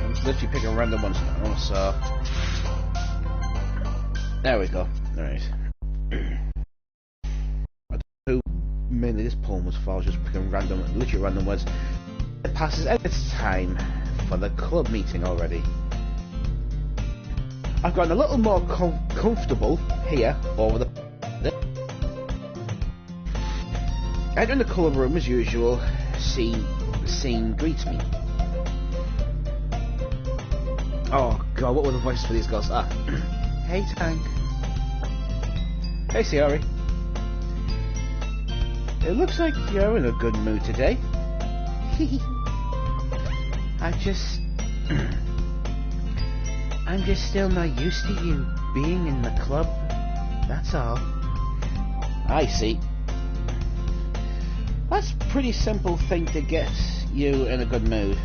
I'm literally picking random ones now, so there we go. Alright. I don't know who mainly this poem was for. I was just picking literally random words. It passes it's time for the club meeting already. I've gotten a little more comfortable here over the. Entering the colour room as usual, scene greets me. Oh god, what were the voices for these girls? Ah, hey Tank. Hey Sayori. It looks like you're in a good mood today. I'm just still not used to you being in the club, that's all. I see. That's a pretty simple thing to get you in a good mood.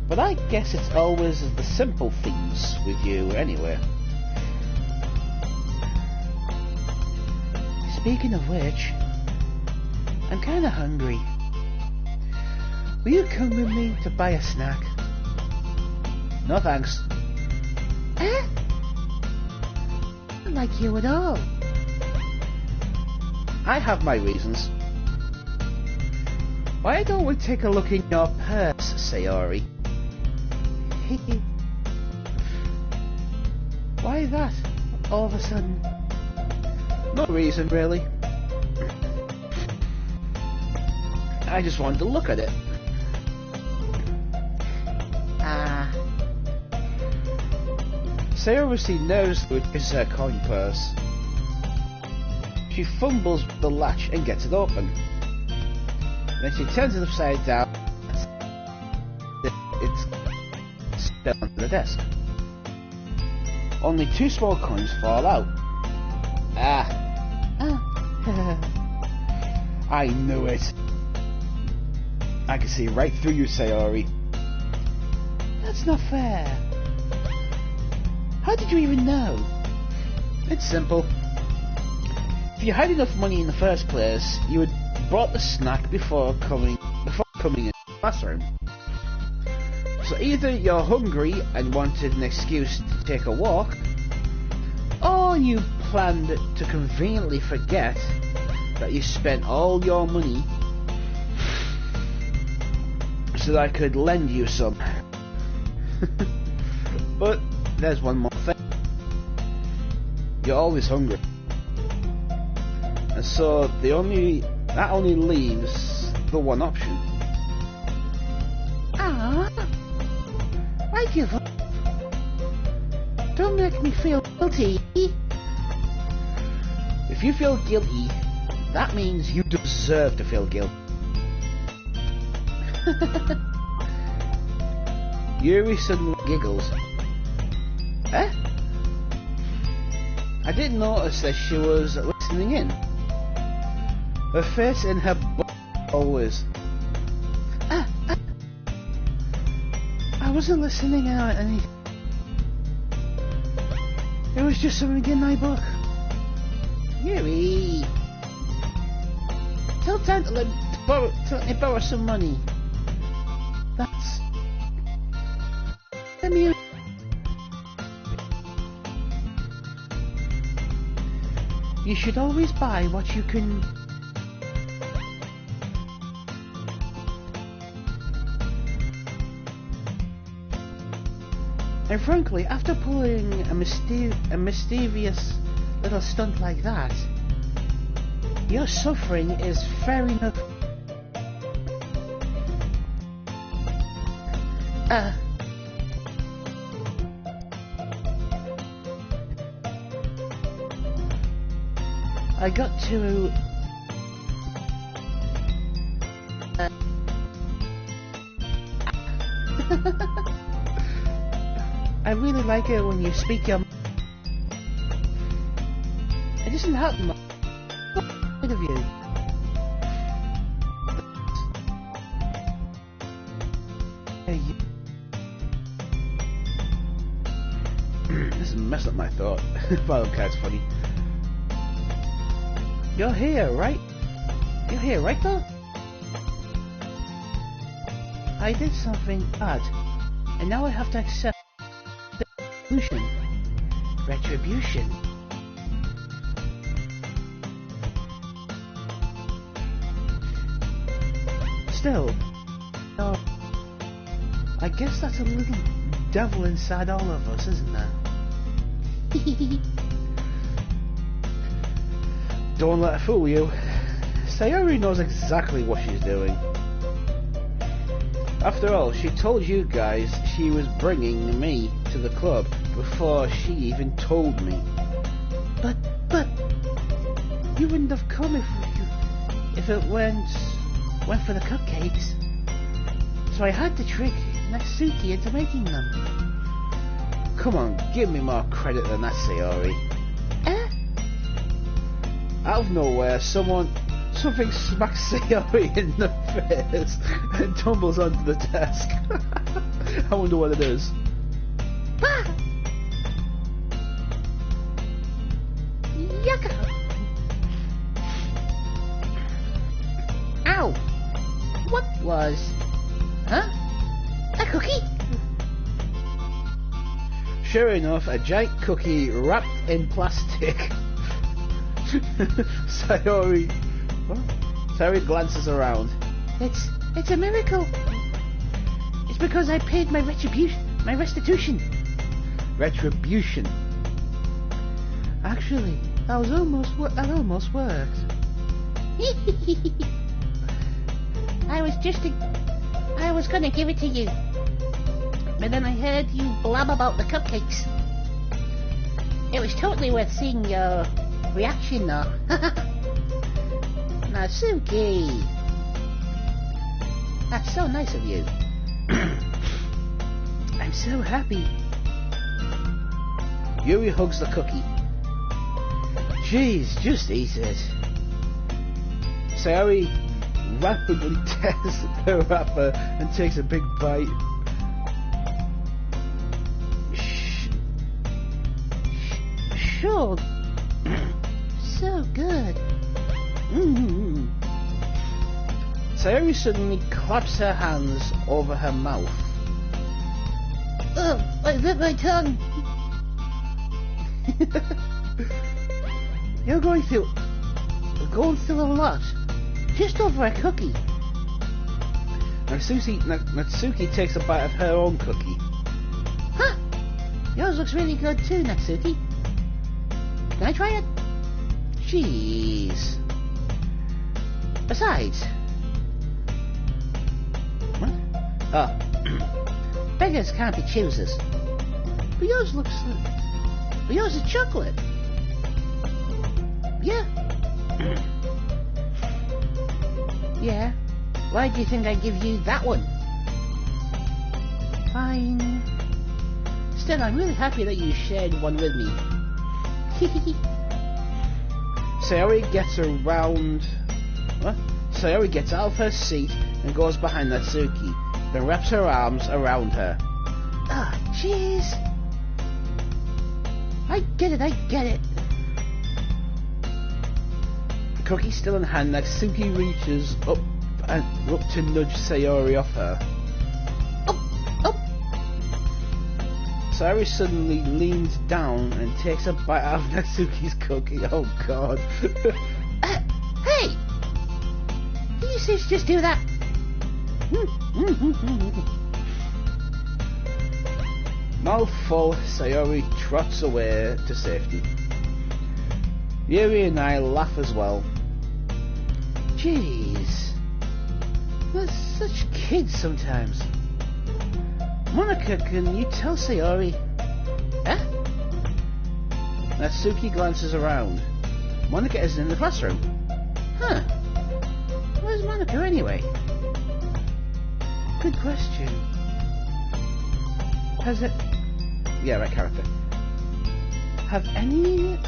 But I guess it's always the simple things with you anyway. Speaking of which, I'm kinda hungry. Will you come with me to buy a snack? No thanks. Eh? Not like you at all. I have my reasons. Why don't we take a look in your purse, Sayori? Why that, all of a sudden? No reason, really. I just wanted to look at it. Sayori seems nervous with her coin purse. She fumbles the latch and gets it open. Then she turns it upside down. It's still under the desk. Only 2 small coins fall out. I knew it. I can see right through you, Sayori. That's not fair. How did you even know? It's simple. If you had enough money in the first place, you would bought the snack before coming in the classroom. So either you're hungry and wanted an excuse to take a walk, or you planned to conveniently forget that you spent all your money so that I could lend you some. But there's one more thing. You're always hungry. And so that only leaves the one option. I give up. Don't make me feel guilty. If you feel guilty, that means you deserve to feel guilty. Yuri suddenly giggles. Eh? I didn't notice that she was listening in. Her face in her butt always. I wasn't listening out any. It was just something in my book. Yuri, tell Tan to let me borrow some money. That's. You should always buy what you can. And frankly, after pulling a mischievous little stunt like that, Your suffering is fair enough. I got to... I really like it when you speak your... It doesn't happen much of you. This is messing up my thought. But okay, it's funny. You're here, right? You're here, right though? I did something bad, and now I have to accept retribution. Retribution. Still, no. I guess that's a little devil inside all of us, isn't there? Don't let her fool you. Sayori knows exactly what she's doing. After all, she told you guys she was bringing me to the club before she even told me. But you wouldn't have come if it went for the cupcakes. So I had to trick Natsuki into making them. Come on, give me more credit than that, Sayori. Out of nowhere, something smacks Sayori in the face and tumbles onto the desk. I wonder what it is. Yucca! Ow! What was? Huh? A cookie? Sure enough, a giant cookie wrapped in plastic. Sayori glances around. It's a miracle. It's because I paid my restitution. Retribution. Actually, that almost worked. I was gonna give it to you, but then I heard you blab about the cupcakes. It was totally worth seeing your reaction though. Natsuki, that's so nice of you. I'm so happy. Yuri hugs the cookie. Jeez, just eat it. Sayori rapidly tears the wrapper and takes a big bite. Sure. So good. Sayori suddenly claps her hands over her mouth. Oh, I bit my tongue. You're going through a lot. Just over a cookie. Natsuki takes a bite of her own cookie. Huh! Yours looks really good too, Natsuki. Can I try it? Jeez. Besides... What? Oh. Beggars can't be choosers. But yours is chocolate. Yeah. Yeah. Why do you think I give you that one? Fine. Still, I'm really happy that you shared one with me. Sayori gets out of her seat and goes behind Natsuki, then wraps her arms around her. Ah, jeez. I get it. Cookie still in hand, Natsuki reaches up to nudge Sayori off her. Oh! Sayori suddenly leans down and takes a bite out of Natsuki's cookie. Oh god. Hey! Did you say just do that? Mouth full, Sayori trots away to safety. Yuri and I laugh as well. Jeez. They're such kids sometimes. Monica, can you tell Sayori? Huh? Natsuki glances around. Monica isn't in the classroom. Huh. Where's Monica anyway? Good question. Has it... Yeah, right character. Have any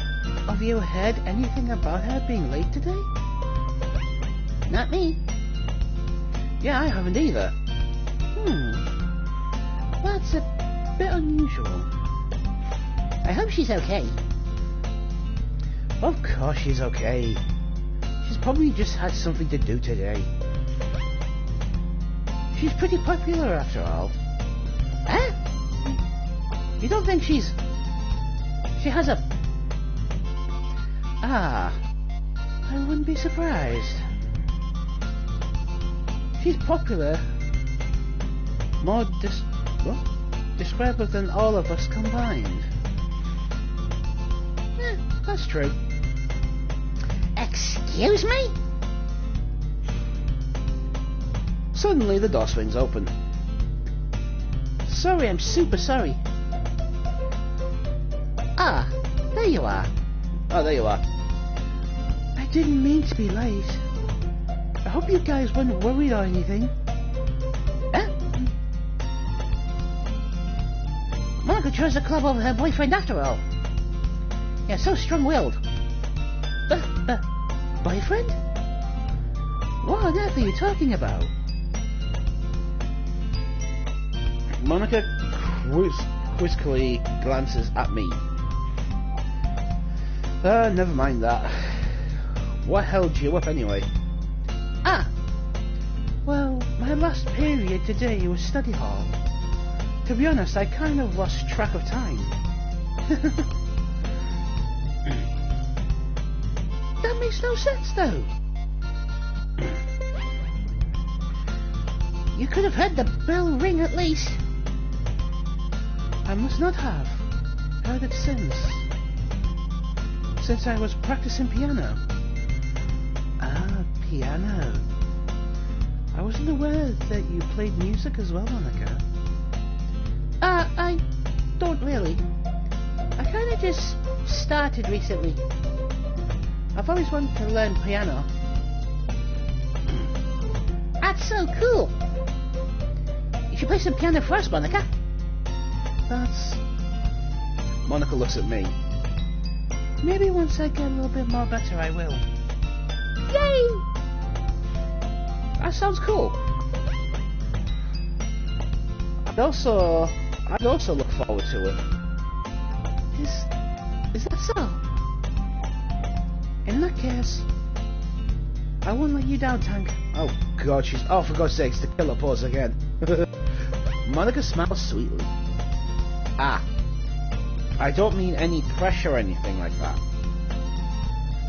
of you heard anything about her being late today? Not me. Yeah, I haven't either. That's a bit unusual. I hope she's okay. Of course she's okay. She's probably just had something to do today. She's pretty popular after all. Huh? You don't think she has a... Ah, I wouldn't be surprised. She's popular. More describable than all of us combined. That's true. Excuse me? Suddenly the door swings open. Sorry, I'm super sorry. Ah, there you are. Oh, there you are. I didn't mean to be late. I hope you guys weren't worried or anything. Huh? Monica chose the club over her boyfriend after all. Yeah, so strong-willed. Boyfriend? What on earth are you talking about? Monica quizzically glances at me. Never mind that. What held you up anyway? Ah! Well, my last period today was study hall. To be honest, I kind of lost track of time. That makes no sense, though. You could have heard the bell ring at least. I must not have heard it since I was practicing piano. Ah, piano. I wasn't aware that you played music as well, Monica. I don't really. I kind of just started recently. I've always wanted to learn piano. That's so cool. You should play some piano first, Monica. That's... Monica looks at me. Maybe once I get a little bit more better, I will. Yay! That sounds cool. I'd also look forward to it. Is that so? In that case, I won't let you down, Tank. Oh God, she's... Oh, for God's sakes, the killer pose again. Monica smiles sweetly. Ah, I don't mean any pressure or anything like that.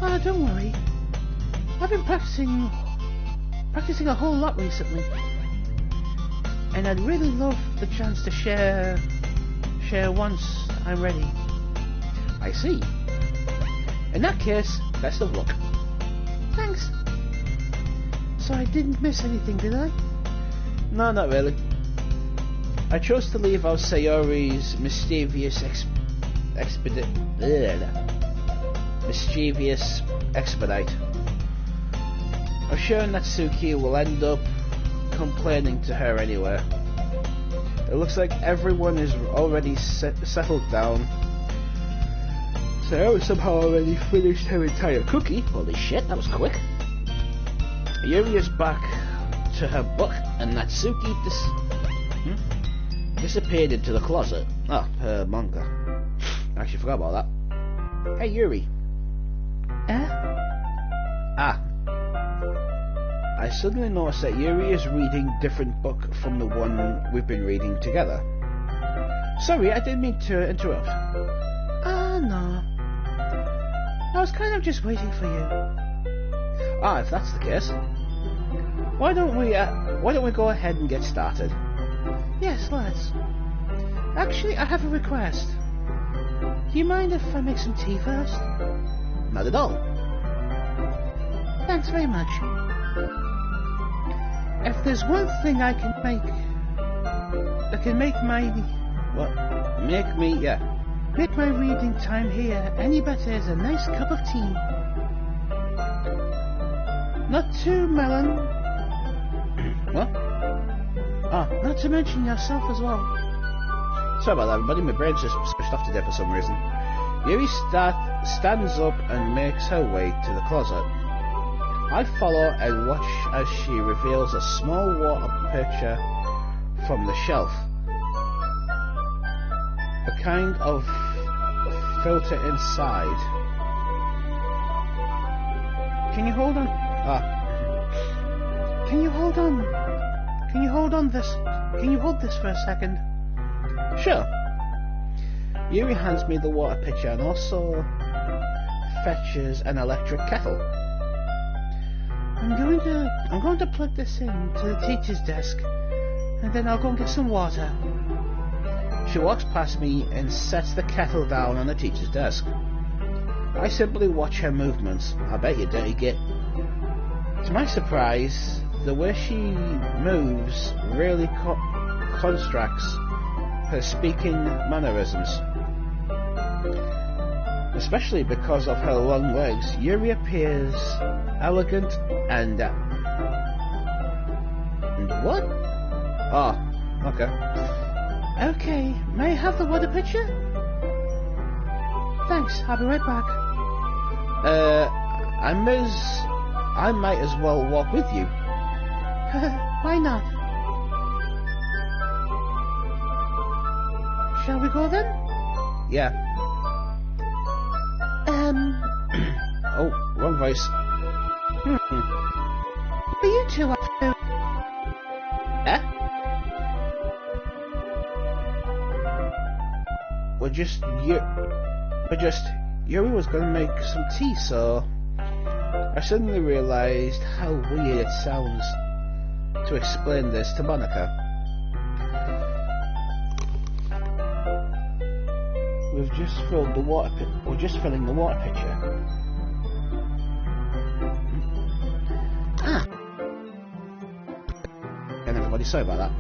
Ah, don't worry. I've been practicing a whole lot recently, and I'd really love the chance to share once I'm ready. I see. In that case, best of luck. Thanks. So I didn't miss anything, did I? No, not really. I chose to leave out Sayori's mischievous expedite. I'm sure Natsuki will end up complaining to her anyway. It looks like everyone is already settled down. Sayori somehow already finished her entire cookie. Holy shit, that was quick. Yuri is back to her book, and Natsuki disappeared into the closet. Ah, her manga. I actually forgot about that. Hey, Yuri. Ah. I suddenly noticed that Yuri is reading a different book from the one we've been reading together. Sorry, I didn't mean to interrupt. No. I was kind of just waiting for you. Ah, if that's the case, why don't we go ahead and get started? Yes, let's. Actually, I have a request. Do you mind if I make some tea first? Not at all. Thanks very much. If there's one thing I can make that can make my make my reading time here any better is a nice cup of tea. Not too melon. What? Oh, not to mention yourself as well. Sorry about that, everybody. My brain's just switched off today for some reason. Yuri stands up and makes her way to the closet. I follow and watch as she reveals a small water pitcher from the shelf. A kind of filter inside. Can you hold on? Can you hold on? Can you hold on this? Can you hold this for a second? Sure. Yuri hands me the water pitcher and also fetches an electric kettle. I'm going to plug this in to the teacher's desk, and then I'll go and get some water. She walks past me and sets the kettle down on the teacher's desk. I simply watch her movements. I bet you dirty git. To my surprise, the way she moves really constructs her speaking mannerisms. Especially because of her long legs, Yuri appears elegant and what? Oh, okay. Okay, may I have the water pitcher? Thanks, I'll be right back. I might as well walk with you. Why not? Shall we go then? Yeah. Oh, wrong voice. What are you two up to? Yuri was going to make some tea, so I suddenly realised how weird it sounds to explain this to Monica. We've just filled the water pit. We're just filling the water pitcher. And everybody, sorry about that.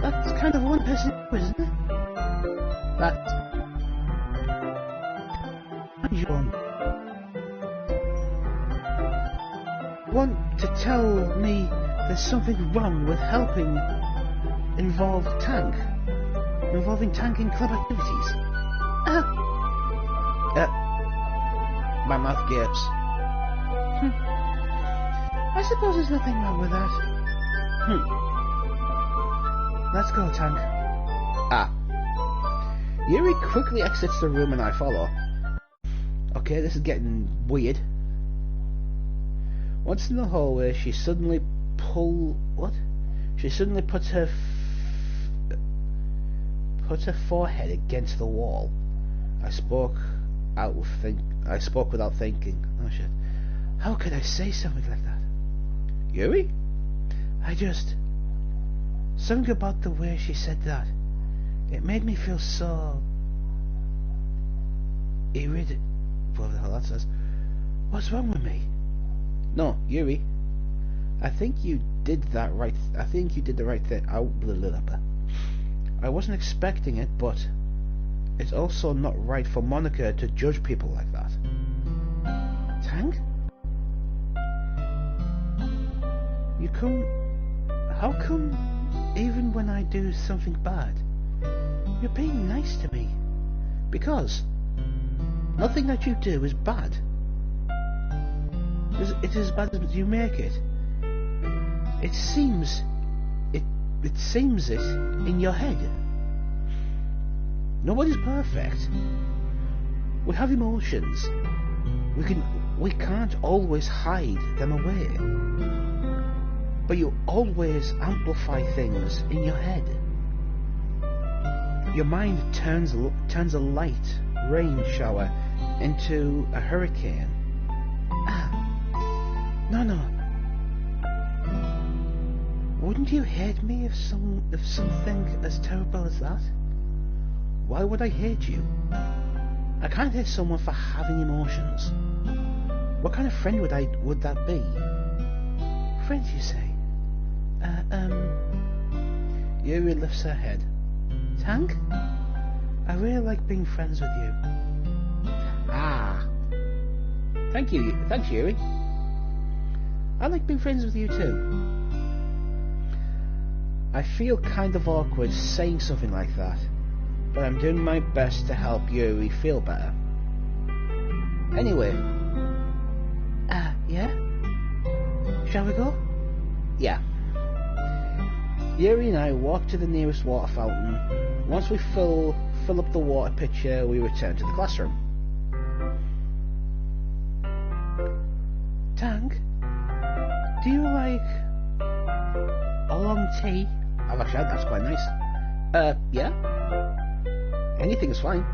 That's kind of one person, isn't it? That's unusual. Want to tell me there's something wrong with helping involving tanking club activities? My mouth gapes. I suppose there's nothing wrong with that. Let's go, Tank. Yuri quickly exits the room and I follow. Okay, this is getting weird. Once in the hallway, she suddenly puts her forehead against the wall. I spoke without thinking. Oh shit! How could I say something like that? Yuri? Something about the way she said that. It made me feel so irritated. What the hell that says? What's wrong with me? No, Yuri. I think you did the right thing. I wasn't expecting it, but it's also not right for Monica to judge people like that. Tank? How come even when I do something bad, you're being nice to me? Because nothing that you do is bad. It is as bad as you make it. It seems it in your head. Nobody's perfect. We have emotions. We can't always hide them away. But you always amplify things in your head. Your mind turns a light rain shower into a hurricane. No. Wouldn't you hate me if something as terrible as that? Why would I hate you? I can't hate someone for having emotions. What kind of friend would that be? Friend, you say? Yuri lifts her head. Tank? I really like being friends with you. Ah. Thanks, Yuri. I like being friends with you too. I feel kind of awkward saying something like that, but I'm doing my best to help Yuri feel better. Anyway. Yeah? Shall we go? Yeah. Yuri and I walk to the nearest water fountain. Once we fill up the water pitcher, we return to the classroom. Tank, do you like a long tea? I've actually had that's quite nice. Yeah? Anything's fine.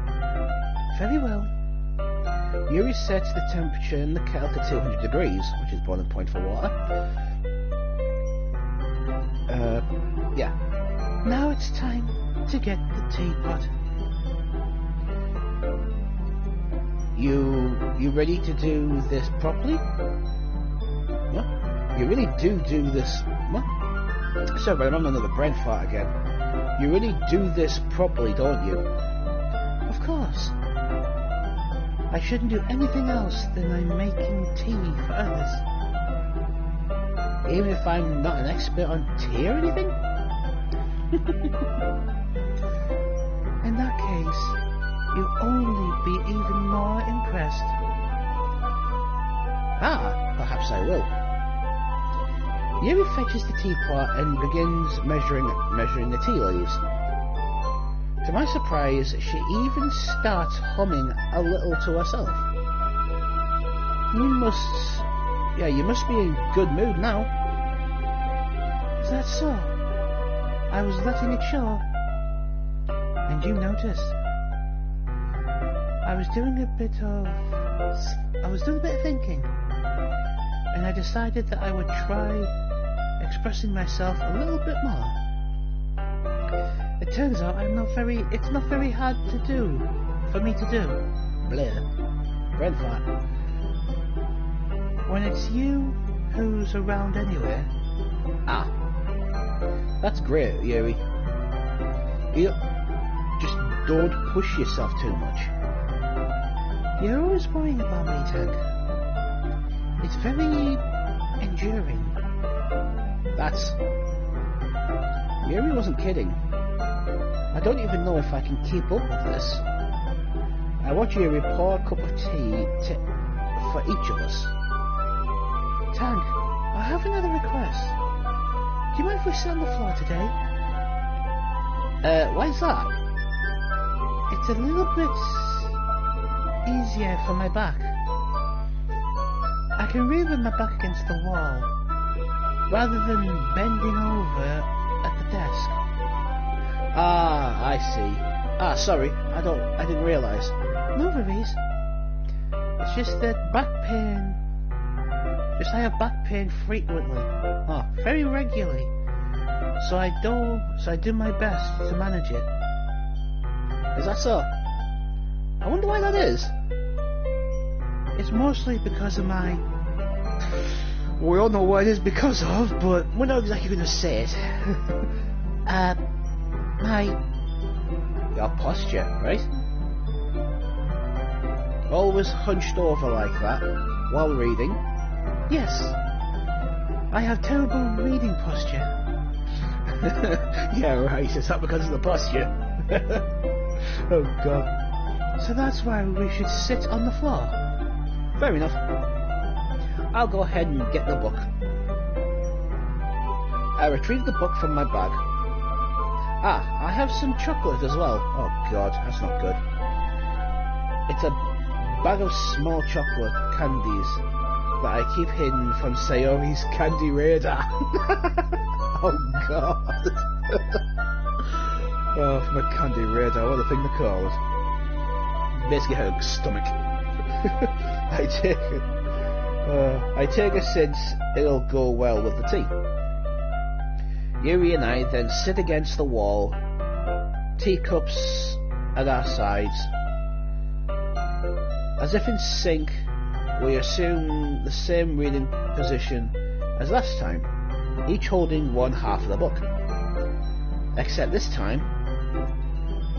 Very well. Yuri sets the temperature in the kettle to 200 degrees, which is boiling point for water. Yeah. Now it's time to get the teapot. You ready to do this properly? What? You really do this... What? Sorry, I'm on another brain fart again. You really do this properly, don't you? Of course. I shouldn't do anything else than I'm making tea for others. Even if I'm not an expert on tea or anything? In that case, you'll only be even more impressed. Ah, perhaps I will. Yuri fetches the teapot and begins measuring the tea leaves. To my surprise, she even starts humming a little to herself. You must be in good mood now. Is that so? I was letting it show. And you noticed. I was doing a bit of thinking. And I decided that I would try expressing myself a little bit more. It turns out it's not very hard for me to do. Blair. Brain fart. When it's you who's around anyway. Ah. That's great, Yuri. You just don't push yourself too much. You're always worrying about me, Tank. It's very enduring. That's... Yuri wasn't kidding. I don't even know if I can keep up with this. I watch Yuri pour a cup of tea for each of us. Tank, I have another request. Do you mind if we sit on the floor today? Why's that? It's a little bit easier for my back. I can read with my back against the wall, rather than bending over at the desk. Ah, I see. Ah, sorry, I didn't realise. No worries. It's just that back pain. I have back pain frequently. Oh, very regularly. So I do my best to manage it. Is that so? I wonder why that is. It's mostly because of my... We all know what it is because of, but we're not exactly going to say it. Your posture, right? Always hunched over like that while reading. Yes. I have terrible reading posture. Yeah, right. Is that because of the posture? Oh, God. So that's why we should sit on the floor. Fair enough. I'll go ahead and get the book. I retrieve the book from my bag. Ah, I have some chocolate as well. Oh, God, that's not good. It's a bag of small chocolate candies that I keep hidden from Sayori's candy radar. Oh, God. Oh, from a candy radar, what a thing to call it. Basically her stomach. I take it since it'll go well with the tea. Yuri and I then sit against the wall, teacups at our sides. As if in sync, we assume the same reading position as last time, each holding one half of the book. Except this time,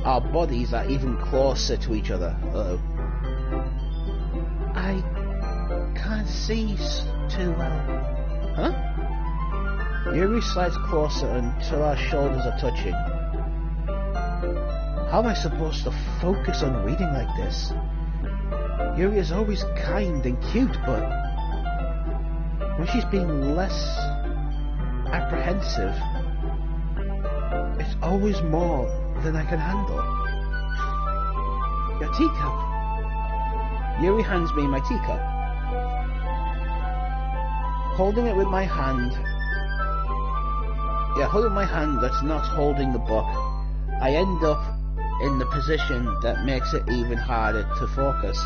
our bodies are even closer to each other. Uh-oh. I can't see too well. Huh? Yuri slides closer until our shoulders are touching. How am I supposed to focus on reading like this? Yuri is always kind and cute, but when she's being less apprehensive, it's always more than I can handle. Your teacup. Yuri hands me my teacup. Holding it with my hand, holding my hand that's not holding the book, I end up in the position that makes it even harder to focus.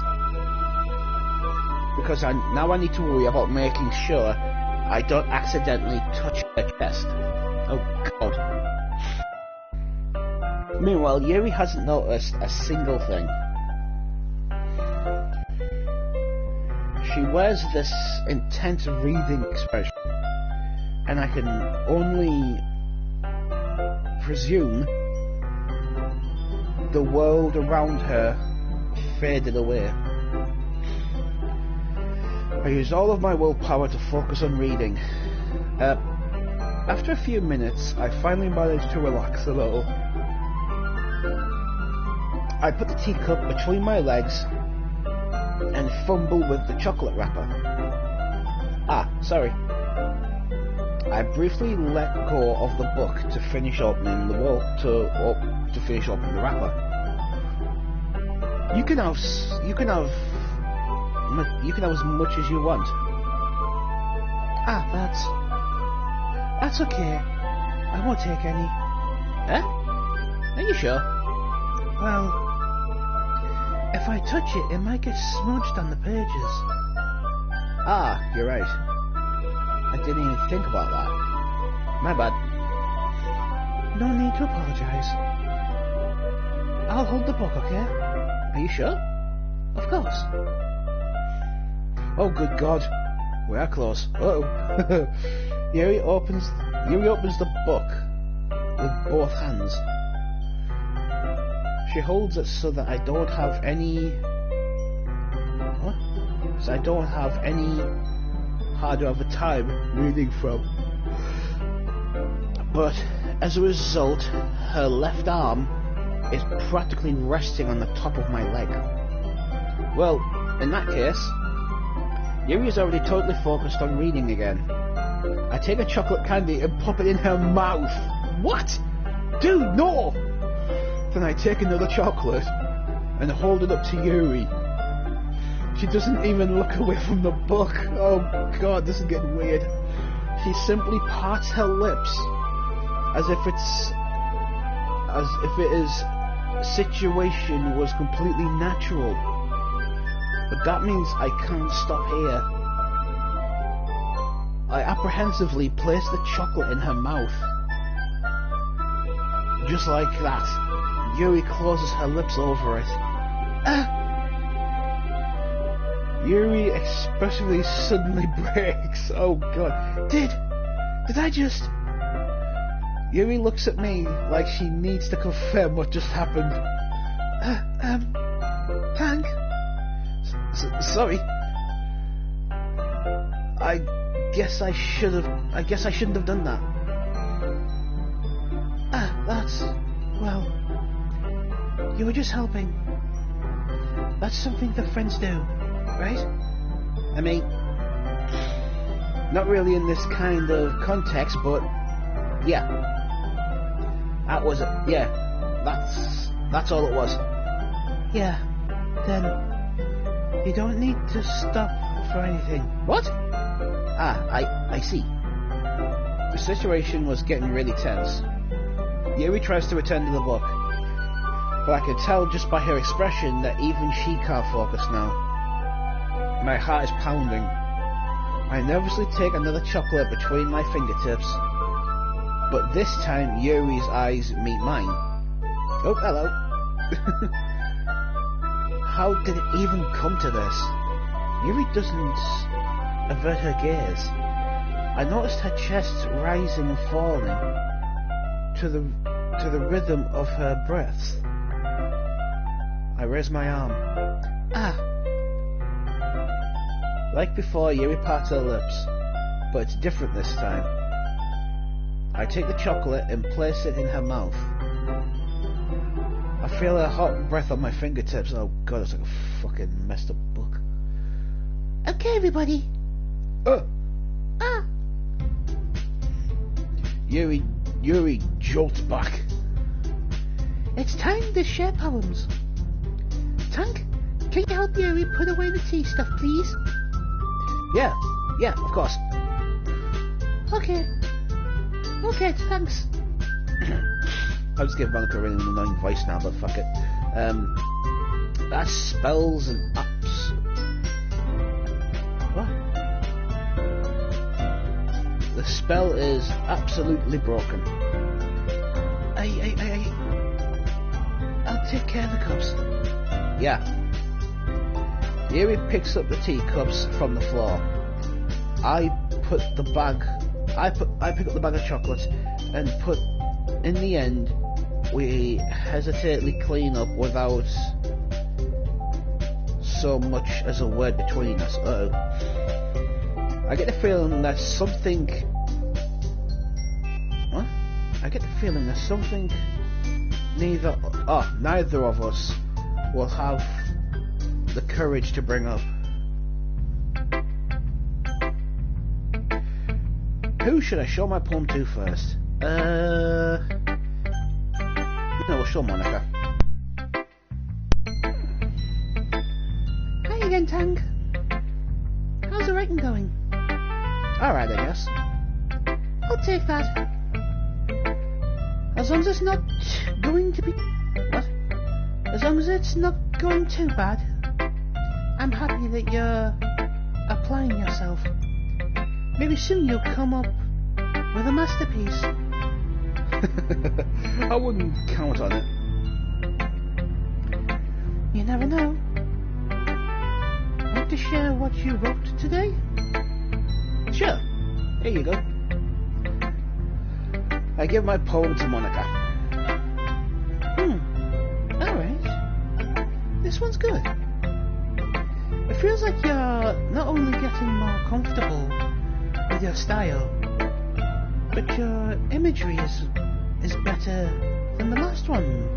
Because now I need to worry about making sure I don't accidentally touch her chest. Oh god. Meanwhile, Yuri hasn't noticed a single thing. She wears this intense reading expression, and I can only presume the world around her faded away. I used all of my willpower to focus on reading. After a few minutes, I finally managed to relax a little. I put the teacup between my legs and fumble with the chocolate wrapper. Sorry. I briefly let go of the book to finish opening the finish opening the wrapper. You can have as much as you want. That's okay. I won't take any. Huh? Are you sure? Well, if I touch it, it might get smudged on the pages. You're right. I didn't even think about that. My bad. No need to apologise. I'll hold the book, okay? Are you sure? Of course. Oh, good God. We are close. Uh-oh. Yuri opens the book with both hands. She holds it so that I don't have any... What? So I don't have any harder of a time reading from. But as a result, her left arm is practically resting on the top of my leg. Well, in that case, Yuri is already totally focused on reading again. I take a chocolate candy and pop it in her mouth. What? Dude, no! Then I take another chocolate and hold it up to Yuri. She doesn't even look away from the book. Oh god, this is getting weird. She simply parts her lips as if situation was completely natural. But that means I can't stop here. I apprehensively place the chocolate in her mouth. Just like that, Yuri closes her lips over it. Yuri expressively suddenly breaks. Oh god. Did I just... Yuri looks at me like she needs to confirm what just happened. Hank? Sorry. I guess I shouldn't have done that. Well, you were just helping. That's something that friends do, right? I mean, not really in this kind of context, but yeah. That was it. Yeah, that's all it was. Yeah, then you don't need to stop for anything. What? I see. The situation was getting really tense. Yuri tries to return to the book, but I can tell just by her expression that even she can't focus now. My heart is pounding. I nervously take another chocolate between my fingertips, but this time Yuri's eyes meet mine. Oh, hello. How did it even come to this? Yuri doesn't avert her gaze. I noticed her chest rising and falling to the rhythm of her breaths. I raise my arm. Ah! Like before, Yuri parts her lips, but it's different this time. I take the chocolate and place it in her mouth. I feel her hot breath on my fingertips. Oh god, it's like a fucking messed up book. Okay, everybody. Yuri jolts back. It's time to share poems. Tank, can you help Yuri put away the tea stuff, please? Yeah, of course. Okay, thanks. I'll just give Monica a really annoying voice now, but fuck it. That's spells and apps. What? The spell is absolutely broken. I'll take care of the cups. Yeah. Yuri picks up the teacups from the floor. I pick up the bag of chocolates and put. In the end, we hesitantly clean up without so much as a word between us. I get the feeling that something. What? I get the feeling that something neither of us will have the courage to bring up. Who should I show my poem to first? No, we'll show Monica. Hi again, Tang. How's the writing going? Alright, I guess. I'll take that. As long as it's not going to be... What? As long as it's not going too bad. I'm happy that you're applying yourself. Maybe soon you'll come up with a masterpiece. I wouldn't count on it. You never know. Want to share what you wrote today? Sure. Here you go. I give my poem to Monica. Alright. This one's good. It feels like you're not only getting more comfortable with your style, but your imagery is better than the last one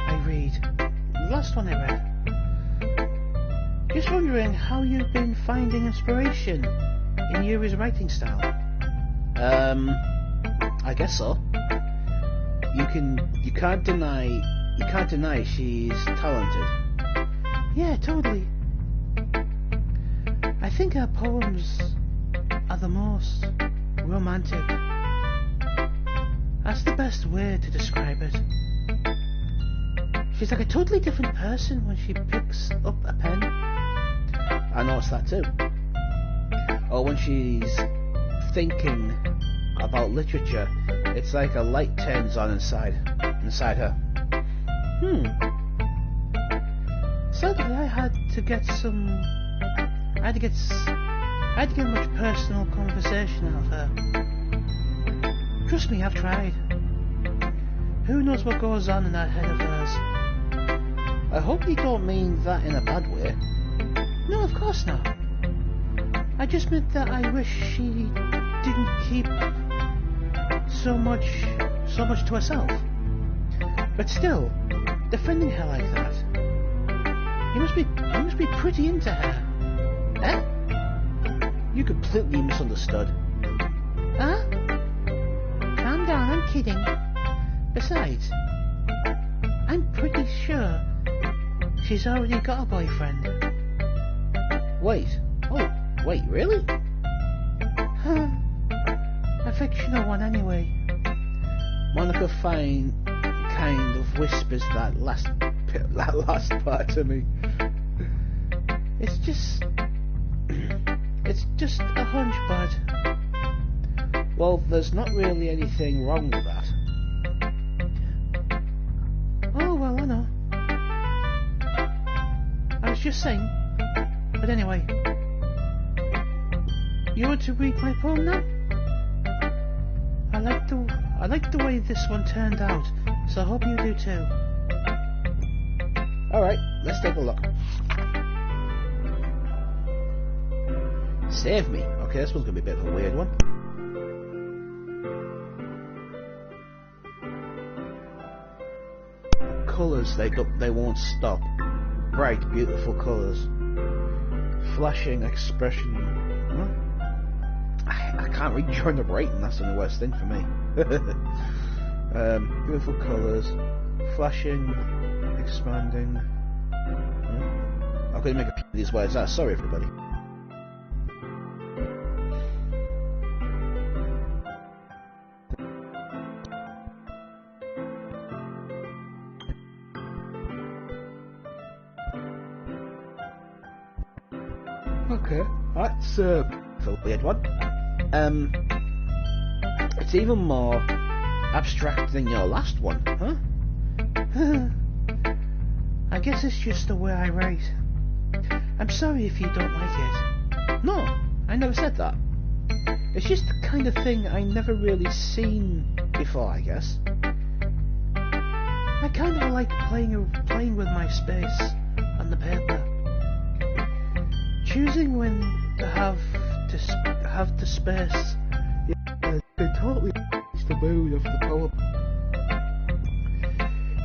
I read. The last one I read. Just wondering how you've been finding inspiration in Yuri's writing style. I guess so. You can't deny she's talented. Yeah, totally. I think her poems are the most romantic. That's the best way to describe it. She's like a totally different person when she picks up a pen. I noticed that too. Or when she's thinking about literature, it's like a light turns on inside her. Sadly, I had to get a much personal conversation out of her. Trust me, I've tried. Who knows what goes on in that head of hers? I hope you don't mean that in a bad way. No, of course not. I just meant that I wish she didn't keep so much to herself. But still, defending her like that, you must be pretty into her. Eh? You completely misunderstood. Huh? Calm down, I'm kidding. Besides, I'm pretty sure she's already got a boyfriend. Wait, really? Huh. A fictional one anyway. Monica kind of whispers that last part to me. It's just a hunch, bud. Well, there's not really anything wrong with that. just saying. But anyway, you want to read my poem now? I like the way this one turned out, so I hope you do too. Alright, let's take a look. Save me. Okay, this one's gonna be a bit of a weird one. Colours, they won't stop. Bright, beautiful colours. Flashing expression. What? I can't read during the writing, that's the worst thing for me. Beautiful colours. Flashing, expanding. I'm going to make a few of these words out. Sorry, everybody. Okay, that's a weird one. It's even more abstract than your last one, huh? I guess it's just the way I write. I'm sorry if you don't like it. No, I never said that. It's just the kind of thing I never really seen before, I guess. I kind of like playing with my space on the paper. Choosing when to have the space. It totally changes the mood of the poem.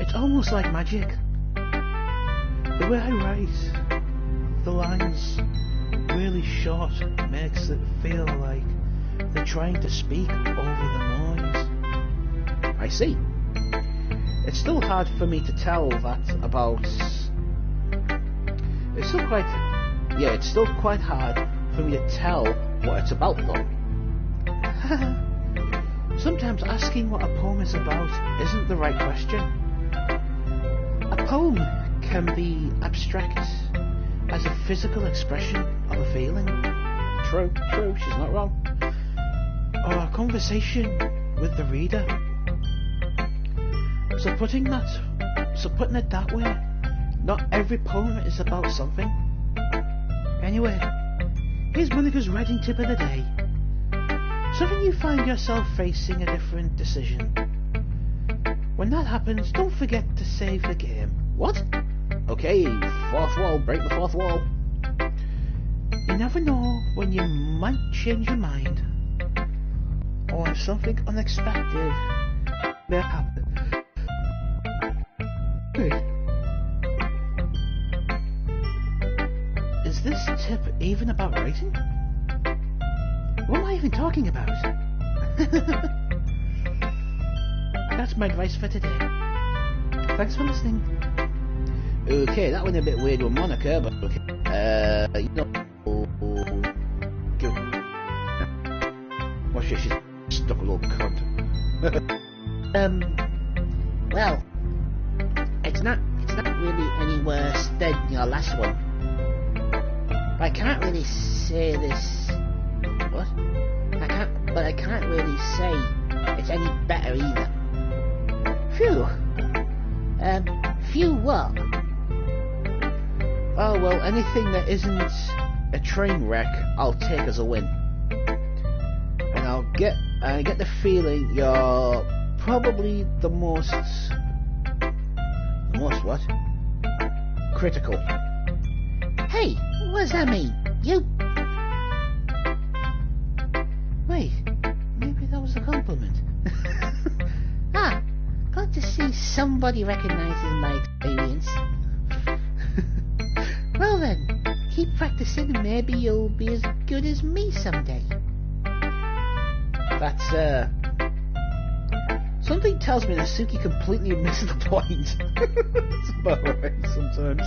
It's almost like magic. The way I write, the lines really short makes it feel like they're trying to speak over the noise. I see. It's still hard for me to tell that about... It's still quite hard for me to tell what it's about though. Sometimes asking what a poem is about isn't the right question. A poem can be abstract as a physical expression of a feeling. True, she's not wrong. Or a conversation with the reader. So putting it that way, not every poem is about something. Anyway, here's Monica's writing tip of the day. Something you find yourself facing a different decision. When that happens, don't forget to save the game. What? Okay, fourth wall, break the fourth wall. You never know when you might change your mind, or if something unexpected may happen. Hey. Is this tip even about writing? What am I even talking about? That's my advice for today. Thanks for listening. Okay, that went a bit weird with Monica, but okay. Watch this, she's stuck a little cunt. Well, it's not really any worse than your last one. But I can't really say this. What? I can't really say it's any better either. Phew. Phew what? Oh well, anything that isn't a train wreck, I'll take as a win. And I get the feeling you're probably the most what? Critical. Hey, what does that mean? You... Wait, maybe that was a compliment. Glad to see somebody recognises my experience. Well then, keep practicing and maybe you'll be as good as me someday. That's, something tells me that Suki completely missed the point. It's about right sometimes.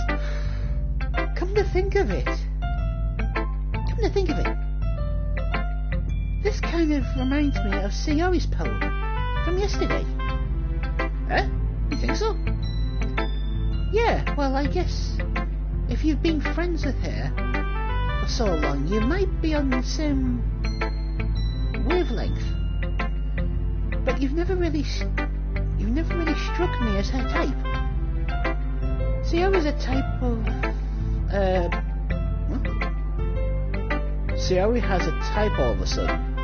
Come to think of it, this kind of reminds me of Sayori's poem from yesterday. Eh? You think so? Yeah, well I guess if you've been friends with her for so long, you might be on the same wavelength. But you've never really struck me as her type. Sayori's a type of What? Sayori has a type all of a sudden.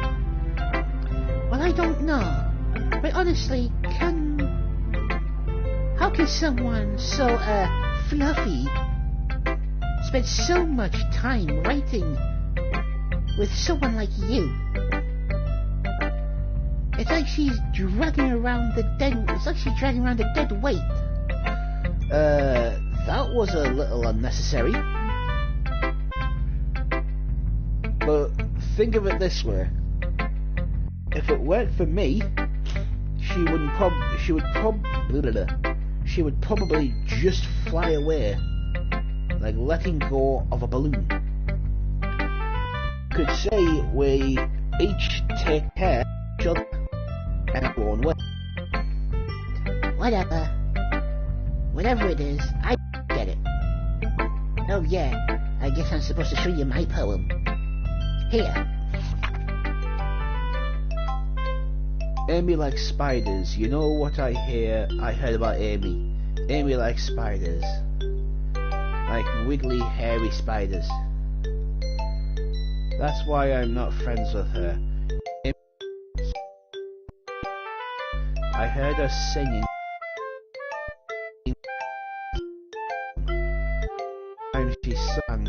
Well, I don't know. But honestly, how can someone so, fluffy spend so much time writing with someone like you? It's like she's dragging around the dead. It's like she's dragging around a dead weight. That was a little unnecessary. But think of it this way: if it weren't for me, she would probably just fly away, like letting go of a balloon. Could say we each take care of each other in our own way. Whatever it is, I get it. Oh yeah, I guess I'm supposed to show you my poem. Here. Amy likes spiders. You know what I heard about Amy. Amy likes spiders. Like wiggly, hairy spiders. That's why I'm not friends with her. I heard her singing. And she sang.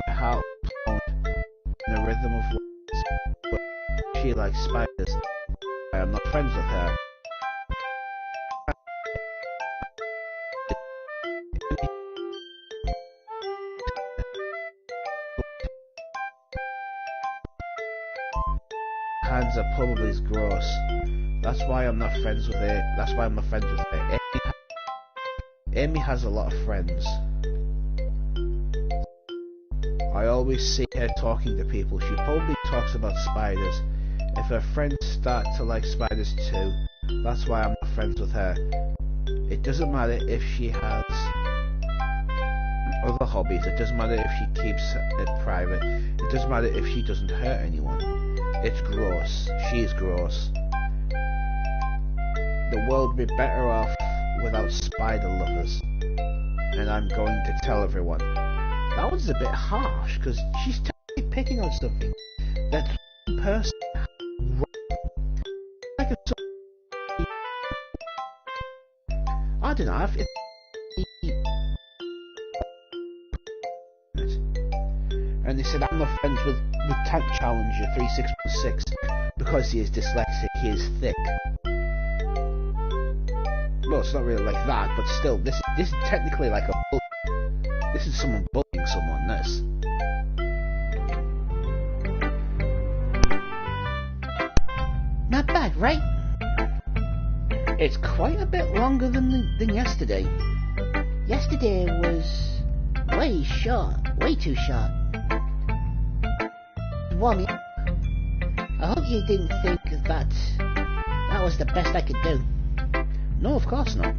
My heart pounded in a rhythm of words. But she likes spiders. I am not friends with her. Hands are probably as gross. That's why I'm not friends with her. That's why I'm not friends with her. Amy has a lot of friends. I always see her talking to people. She probably talks about spiders. If her friends start to like spiders too, that's why I'm not friends with her. It doesn't matter if she has other hobbies. It doesn't matter if she keeps it private. It doesn't matter if she doesn't hurt anyone. It's gross. She is gross. The world would be better off without spider lovers. And I'm going to tell everyone. That was a bit harsh, because she's totally picking on something that person. Like I don't know. And they said I'm not friends with Tank Challenger 3616 because he is dyslexic. He is thick. Well, it's not really like that, but still, this is technically like a bully. This is someone bullying someone. This. Not bad, right? It's quite a bit longer than yesterday. Yesterday was way short, way too short. Warm me up. I hope you didn't think that was the best I could do. No, of course not.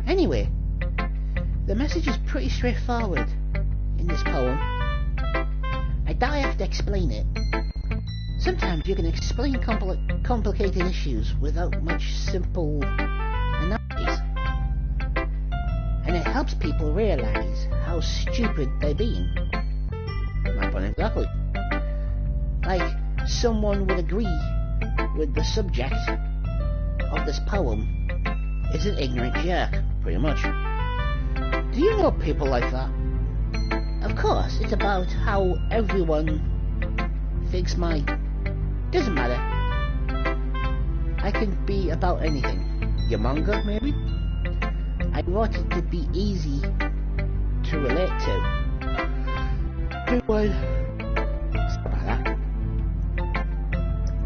Anyway, the message is pretty straightforward in this poem. I doubt I have to explain it. Sometimes you can explain complicated issues without much simple analogies. And it helps people realize how stupid they're being. My point exactly. Like, someone would agree with the subject of this poem is an ignorant jerk, pretty much. Do you know people like that? Of course, it's about how everyone thinks doesn't matter. I can be about anything. Your manga, maybe? I wrote it to be easy to relate to. Anyway, stop about that.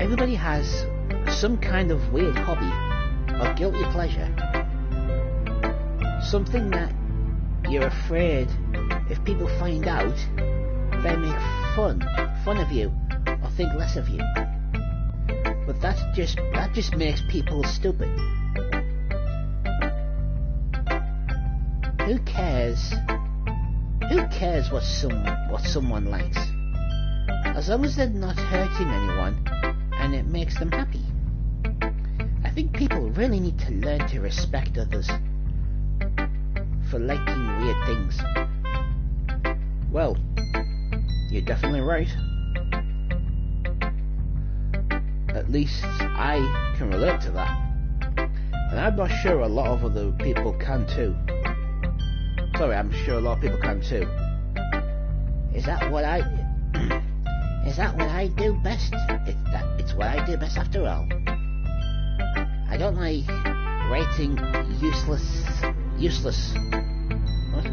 Everybody has some kind of weird hobby or guilty pleasure. Something that you're afraid if people find out, they make fun of you or think less of you. But that just makes people stupid. Who cares? Who cares what someone likes? As long as they're not hurting anyone and it makes them happy. I think people really need to learn to respect others. for liking weird things. Well, you're definitely right. At least I can relate to that. And I'm not sure a lot of other people can too. Sorry, I'm sure a lot of people can too. Is that what I do best? It's what I do best after all. I don't like writing useless. What?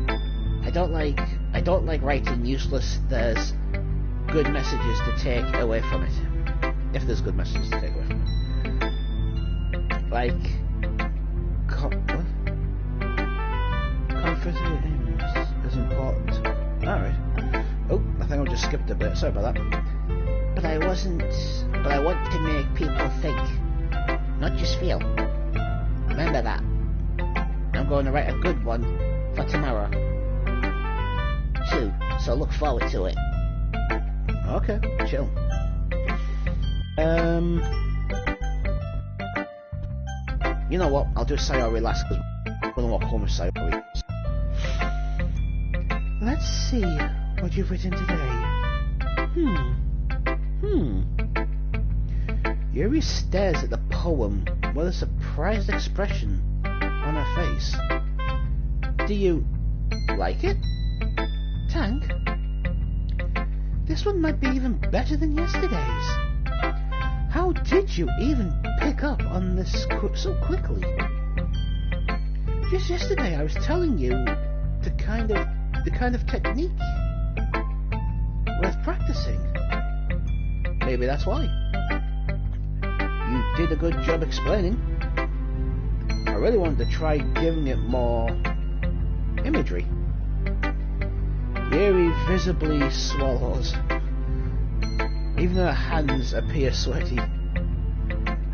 I don't like writing useless. There's good messages to take away from it. If there's good messages to take away from it. Like what? Confident is important. Alright. Oh, I think I just skipped a bit. Sorry about that. But I want to make people think, not just feel. Remember that. I'm going to write a good one for tomorrow too, so look forward to it. Okay, chill. You know what? I'll do Sayori last because I don't know what home with Sayori. Let's see what you've written today. Yuri stares at the poem with a surprised expression on her face. Do you like it? Tank? This one might be even better than yesterday's. How did you even pick up on this so quickly? Just yesterday I was telling you the kind of technique worth practicing. Maybe that's why. You did a good job explaining. I really wanted to try giving it more imagery. Yuri visibly swallows. Even her hands appear sweaty.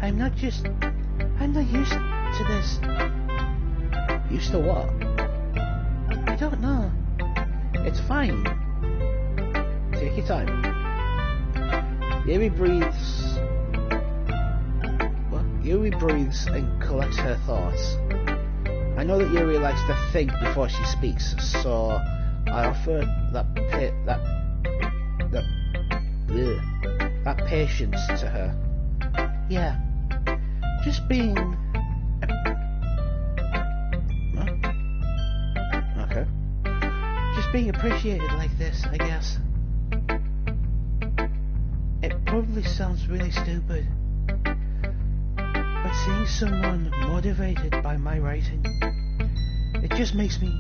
I'm not used to this. Used to what? I don't know. It's fine. Take your time. Yuri breathes. What? Yuri breathes and collects her thoughts. I know that Yuri likes to think before she speaks, so I offer that patience to her. Yeah, just being. Okay. Just being appreciated like this, I guess. It probably sounds really stupid, but seeing someone motivated by my writing, it just makes me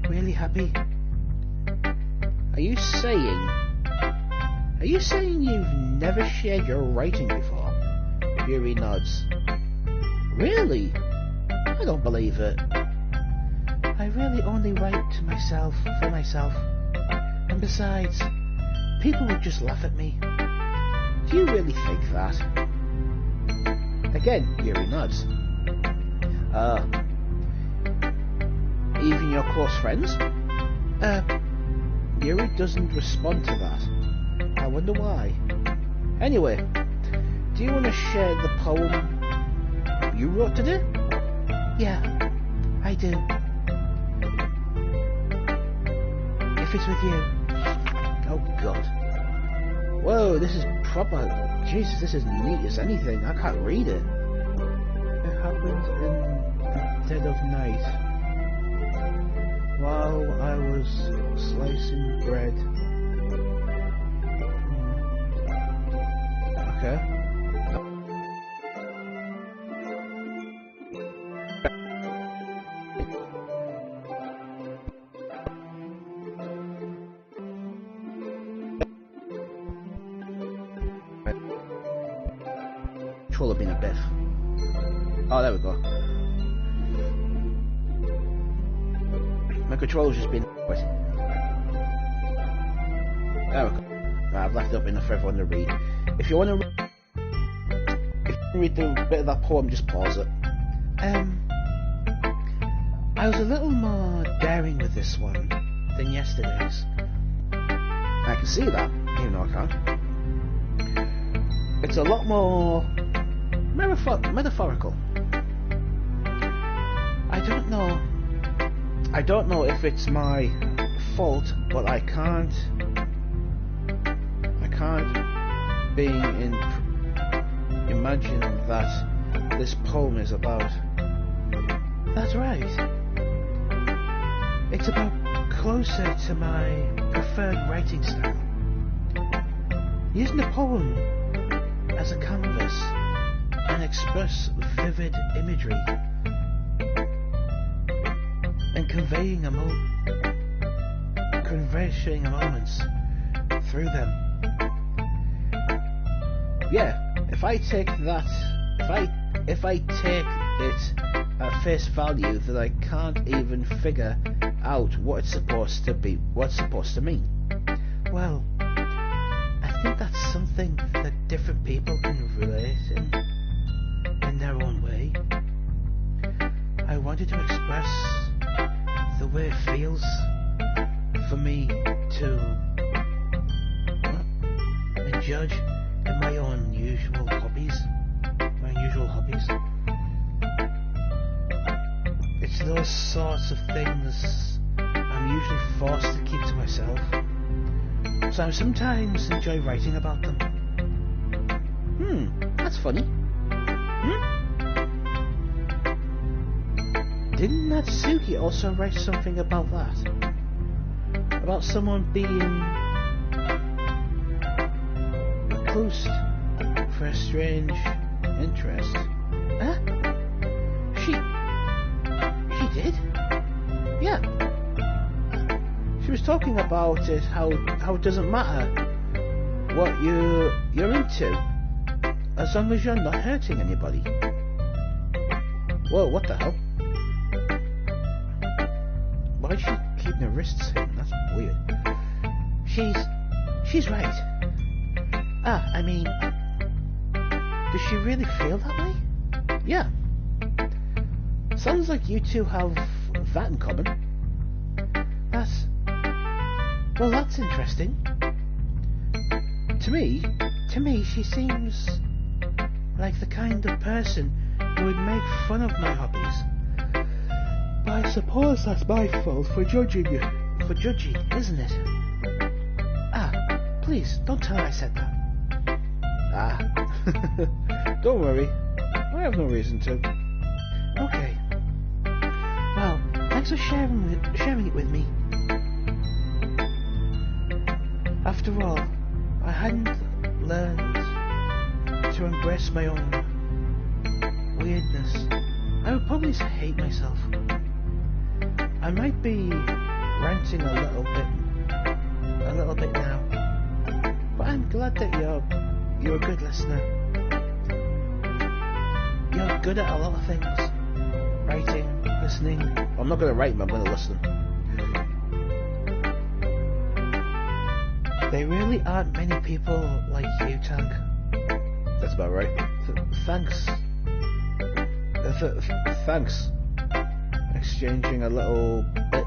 really happy. Are you saying you've never shared your writing before? Yuri nods. Really? I don't believe it. I really only write to myself, for myself. And besides, people would just laugh at me. Do you really think that? Again, Yuri nods. Even your close friends? Yuri doesn't respond to that. I wonder why. Anyway, do you want to share the poem you wrote today? Yeah, I do. If it's with you. Oh god. Whoa, this is proper. Jesus, this is neat as anything. I can't read it. It happened in the dead of night, while I was slicing bread. Okay. Controller being a biff. Oh, there we go. My controller's just been. Wait. There we go. Right, I've left it up enough for everyone to read. If you want to read the bit of that poem, just pause it. I was a little more daring with this one than yesterday's. I can see that, even though I can't. It's a lot more metaphorical. I don't know I don't know if it's my fault, but I can't imagine that this poem is about. That's right. It's about closer to my preferred writing style. Using the poem as a canvas and express vivid imagery and conveying moments through them. Yeah, if I take it at face value that I can't even figure out what it's supposed to mean, well, I think that's something that different people can relate in their own way. I wanted to express the way it feels for me to indulge in my unusual hobbies. It's those sorts of things I'm usually forced to keep to myself. So I sometimes enjoy writing about them. That's funny. Didn't Natsuki also write something about that? About someone being recluse for a strange interest? Huh? She did? Yeah. She was talking about it, how it doesn't matter what you're into, as long as you're not hurting anybody. Whoa, what the hell? Why'd she keep her wrists hidden? That's weird. She's right. I mean, does she really feel that way? Yeah. Sounds like you two have that in common. That's interesting. To me, she seems like the kind of person who would make fun of my hobbies. But I suppose that's my fault for judging, isn't it? Please, don't tell her I said that. Don't worry. I have no reason to. Okay. Well, thanks for sharing it with me. After all, I hadn't learned to embrace my own weirdness. I would probably hate myself. I might be ranting a little bit now, but I'm glad that you're a good listener. You're good at a lot of things. Writing, listening. I'm not going to write, but I'm going to listen. There really aren't many people like you, Tank. That's about right. Thanks. Thanks. Exchanging a little bit.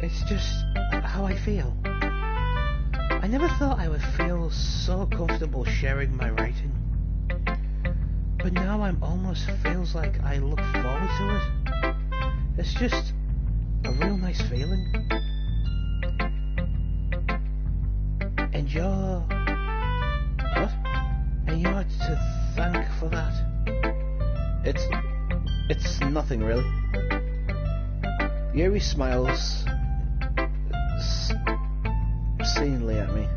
It's just how I feel. I never thought I would feel so comfortable sharing my writing. But now I'm almost feels like I look forward to it. It's just a real nice feeling. And you're to thank for that. It's nothing really. Yuri smiles obscenely at me.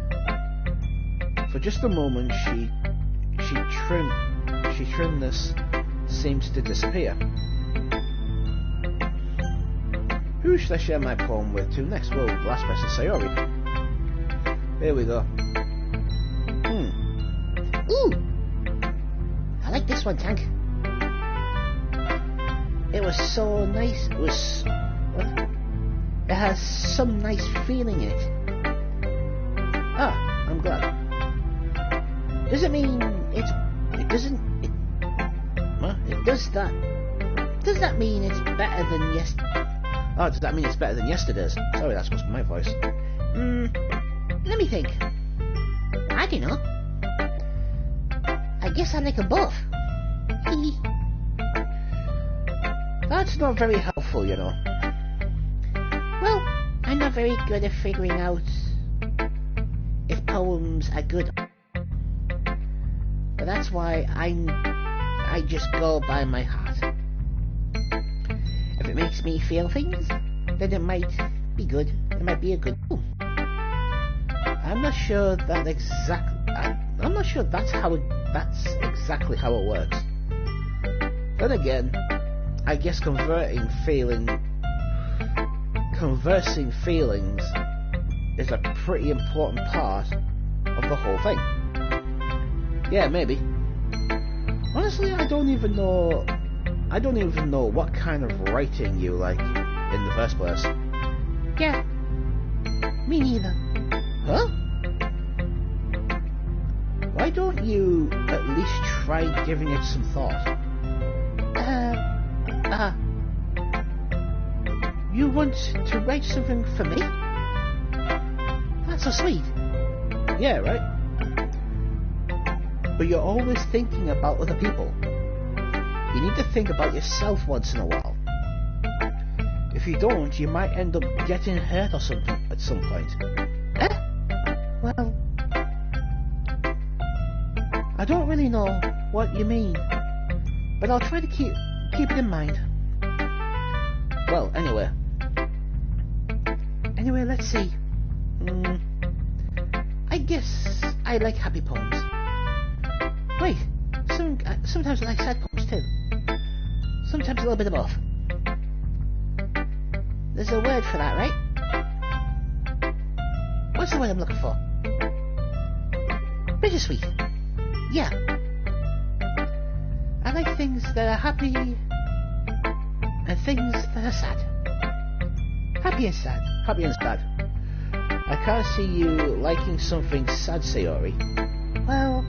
For just a moment, trimness seems to disappear. Who should I share my poem with to next? Well, the last person, Sayori. Here we go. Ooh! I like this one, Tank. It was so nice. It has some nice feeling in it. I'm glad. Does it mean does that mean it's better than Oh, does that mean it's better than yesterday's? Sorry, that's just my voice. Let me think. I don't know. I guess I like them both. That's not very helpful, you know. Well, I'm not very good at figuring out if poems are good. But that's why I just go by my heart. If it makes me feel things, then it might be good. It might be a good poem. I'm not sure that's exactly how it works. Then again, I guess conversing feelings is a pretty important part of the whole thing. Yeah, maybe. Honestly, I don't even know what kind of writing you like in the first place. Yeah, me neither. Huh? Why don't you at least try giving it some thought? You want to write something for me? That's so sweet. Yeah, right? But you're always thinking about other people. You need to think about yourself once in a while. If you don't, you might end up getting hurt or something at some point. Well, I don't really know what you mean, but I'll try to keep it in mind. Well, anyway, let's see. I guess I like happy poems. Wait, sometimes I like sad poems too. Sometimes a little bit of both. There's a word for that, right? What's the word I'm looking for? Bittersweet. Yeah. I like things that are happy and things that are sad. Happy and sad. Happy and sad. I can't see you liking something sad, Sayori. Well,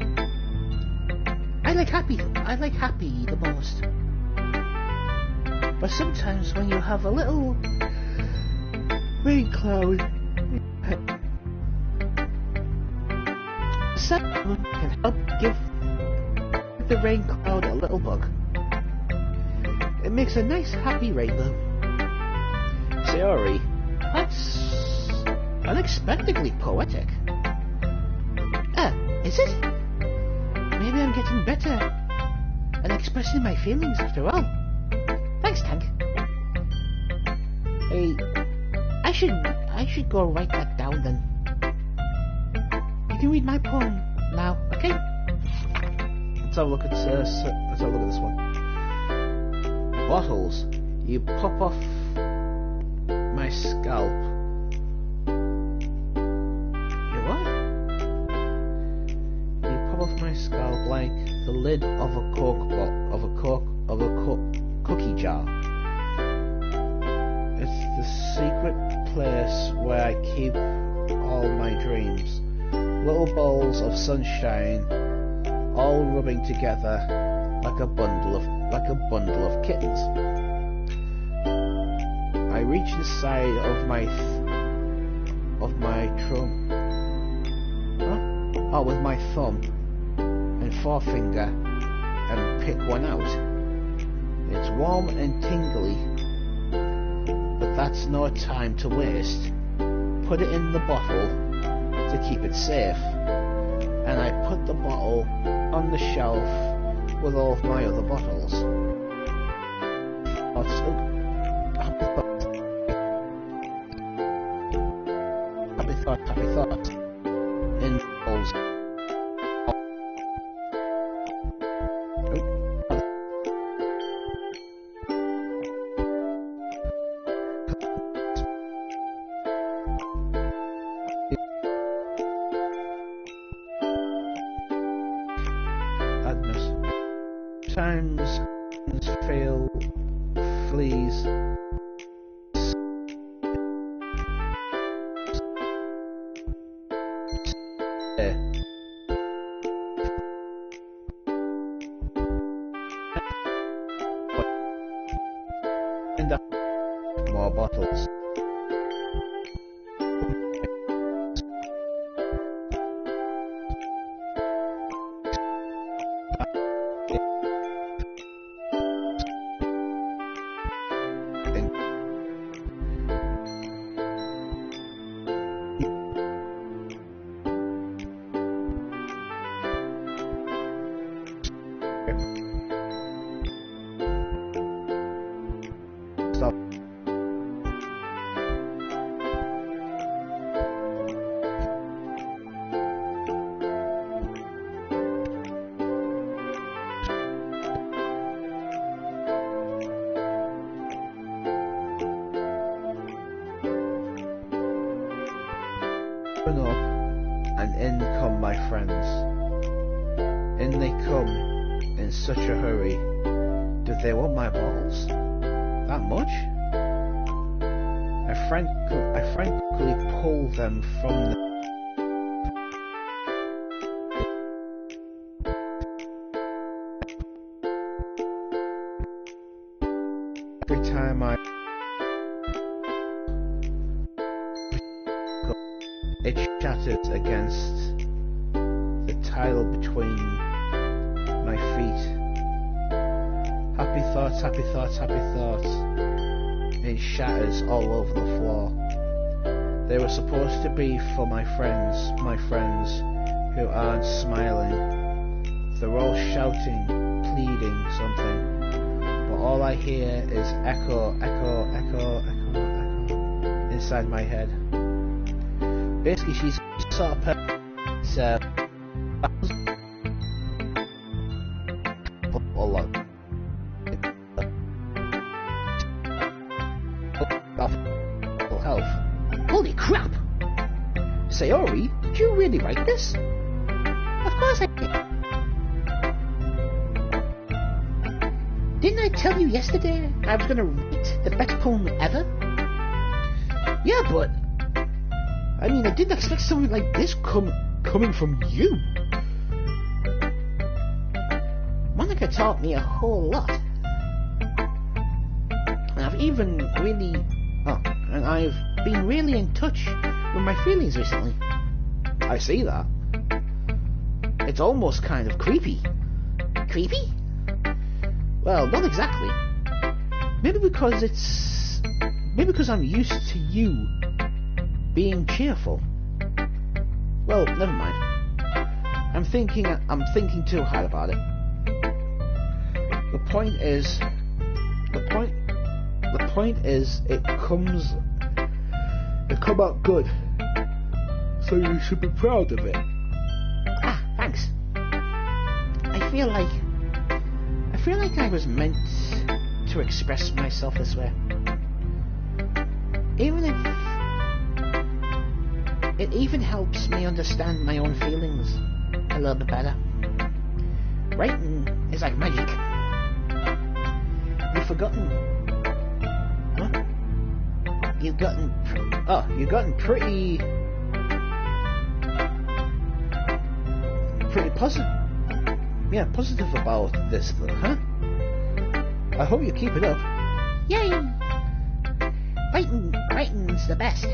I like happy the most. But sometimes when you have a little rain cloud, someone can help give the rain cloud a little bug. It makes a nice happy rainbow. Sayori, that's unexpectedly poetic. Is it? Maybe I'm getting better at expressing my feelings after all. Thanks, Tank. Hey, I should go write that down then. You can read my poem now, okay? Let's have a look at this one. Bottles. You pop off my scalp. You what? You pop off my scalp like the lid of a cookie jar. It's the secret place where I keep all my dreams. Little balls of sunshine, all rubbing together like a bundle of kittens. I reach inside of my with my thumb and forefinger and pick one out. It's warm and tingly, but that's no time to waste. Put it in the bottle to keep it safe, and I put the bottle on the shelf with all of my other bottles. Happy thoughts. In bottles. Times fail, fleas. And more bottles. and in come my friends. In they come in such a hurry. Do they want my balls? That much? I frankly pull them from the... Every time it shatters against the tile between my feet. Happy thoughts, happy thoughts, happy thoughts. It shatters all over the floor. They were supposed to be for my friends who aren't smiling. They're all shouting, pleading something, but all I hear is echo, echo, echo, echo, echo inside my head. Basically, she's sort of health. Holy crap! Sayori, did you really write this? Of course I did. Didn't I tell you yesterday I was going to write the best poem ever? Yeah, but I mean, I didn't expect something like this coming from you. Monica taught me a whole lot. And I've been really in touch with my feelings recently. I see that. It's almost kind of creepy. Creepy? Well, not exactly. Maybe because I'm used to you being cheerful. Well, never mind. I'm thinking too hard about it. The point is, it come out good. So you should be proud of it. Ah, thanks. I feel like I was meant to express myself this way. Even if it even helps me understand my own feelings a little bit better. Writing is like magic. You've forgotten. What? You've gotten pretty positive. Yeah, positive about this, huh? I hope you keep it up. Yay! Writing's the best.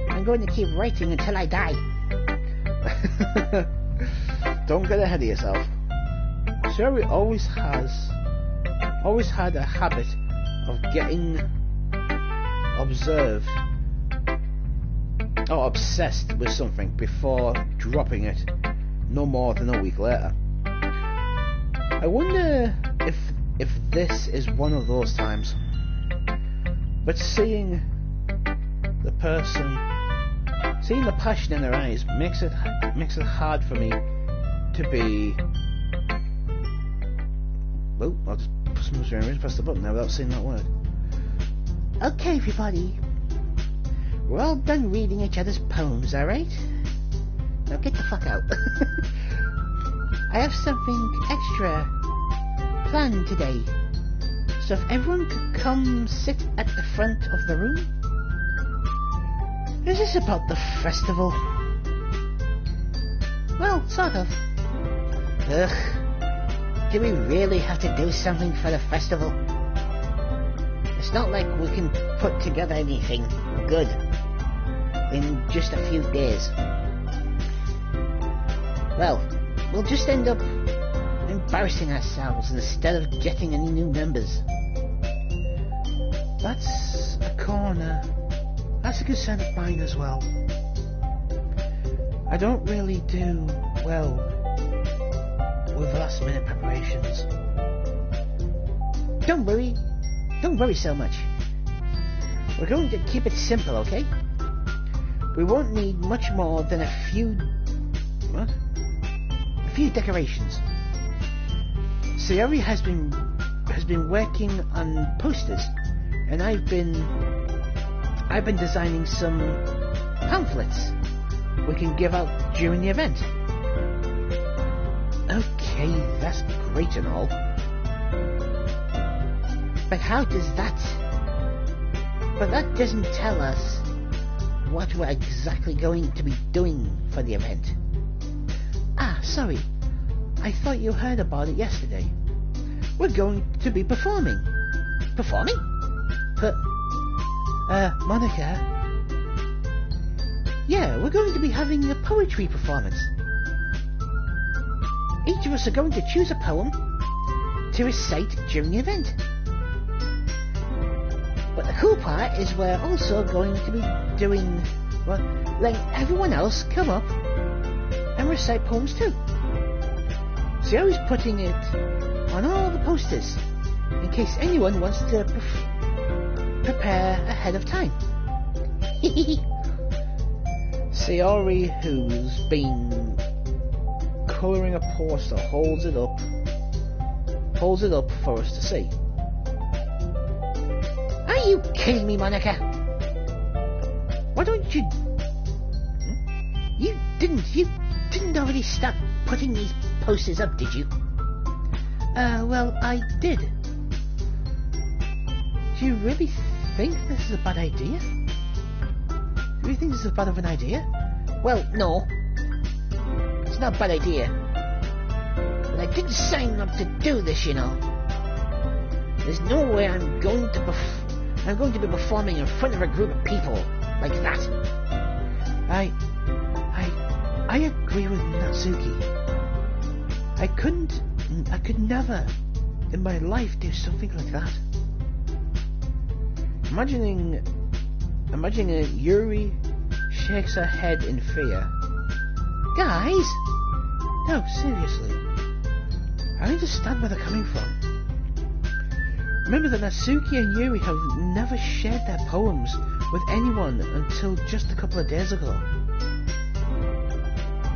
I'm going to keep writing until I die. Don't get ahead of yourself. Sherry always had a habit of getting obsessed with something before dropping it no more than a week later. I wonder if this is one of those times. But seeing the passion in their eyes makes it hard for me to be... Oh, I'll just press the button now without saying that word. Okay, everybody. We're all done reading each other's poems, alright? Now get the fuck out. I have something extra planned today. So if everyone could come sit at the front of the room. Is this about the festival? Well, sort of. Ugh. Do we really have to do something for the festival? It's not like we can put together anything good in just a few days. Well, we'll just end up embarrassing ourselves instead of getting any new members. That's a corner. That's a concern of mine as well. I don't really do well with last minute preparations. Don't worry so much. We're going to keep it simple, okay? We won't need much more than a few decorations. Sayori has been working on posters, and I've been designing some pamphlets we can give out during the event. Okay, that's great and all. But how does that... But that doesn't tell us what we're exactly going to be doing for the event. Ah, sorry. I thought you heard about it yesterday. We're going to be performing. Performing? Monica? Yeah, we're going to be having a poetry performance. Each of us are going to choose a poem to recite during the event. But the cool part is we're also going to be doing, well, letting everyone else come up and recite poems too. So I was putting it on all the posters in case anyone wants to prepare ahead of time. Sayori, who's been colouring a poster, holds it up for us to see. Are you kidding me, Monica? Why don't you... You didn't already start putting these posters up, did you? Well, I did. Do you really think this is a bad idea? Do you think this is bad of an idea? Well, no. It's not a bad idea. But I didn't sign up to do this, you know. There's no way I'm going to be performing in front of a group of people like that. I agree with Natsuki. I could never in my life do something like that. Imagining Yuri shakes her head in fear. Guys! No, seriously. I understand where they're coming from. Remember that Natsuki and Yuri have never shared their poems with anyone until just a couple of days ago.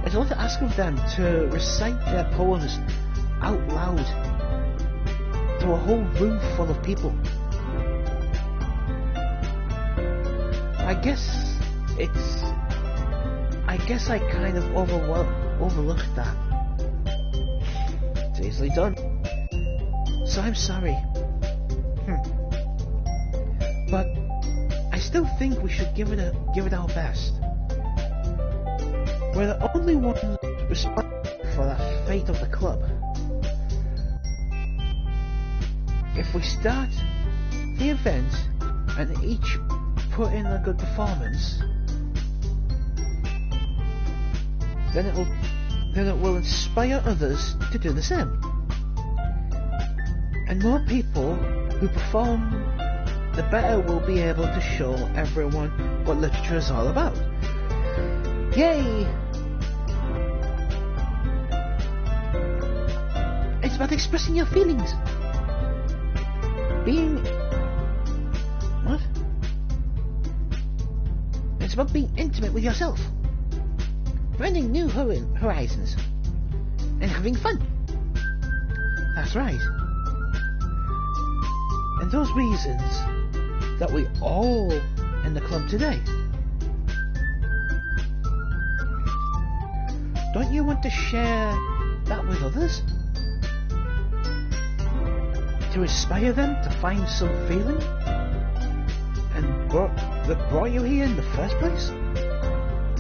I don't want to ask of them to recite their poems out loud to a whole room full of people. I guess I kind of overlooked that. It's easily done. So I'm sorry. But I still think we should give it our best. We're the only ones responsible for the fate of the club. If we start the event and each put in a good performance, then it will inspire others to do the same. And more people who perform, the better we'll be able to show everyone what literature is all about. Yay! It's about expressing your feelings. What? It's about being intimate with yourself. Finding new horizons. And having fun. That's right. And those reasons that we all in the club today. Don't you want to share that with others? To inspire them to find some feeling? And that brought you here in the first place?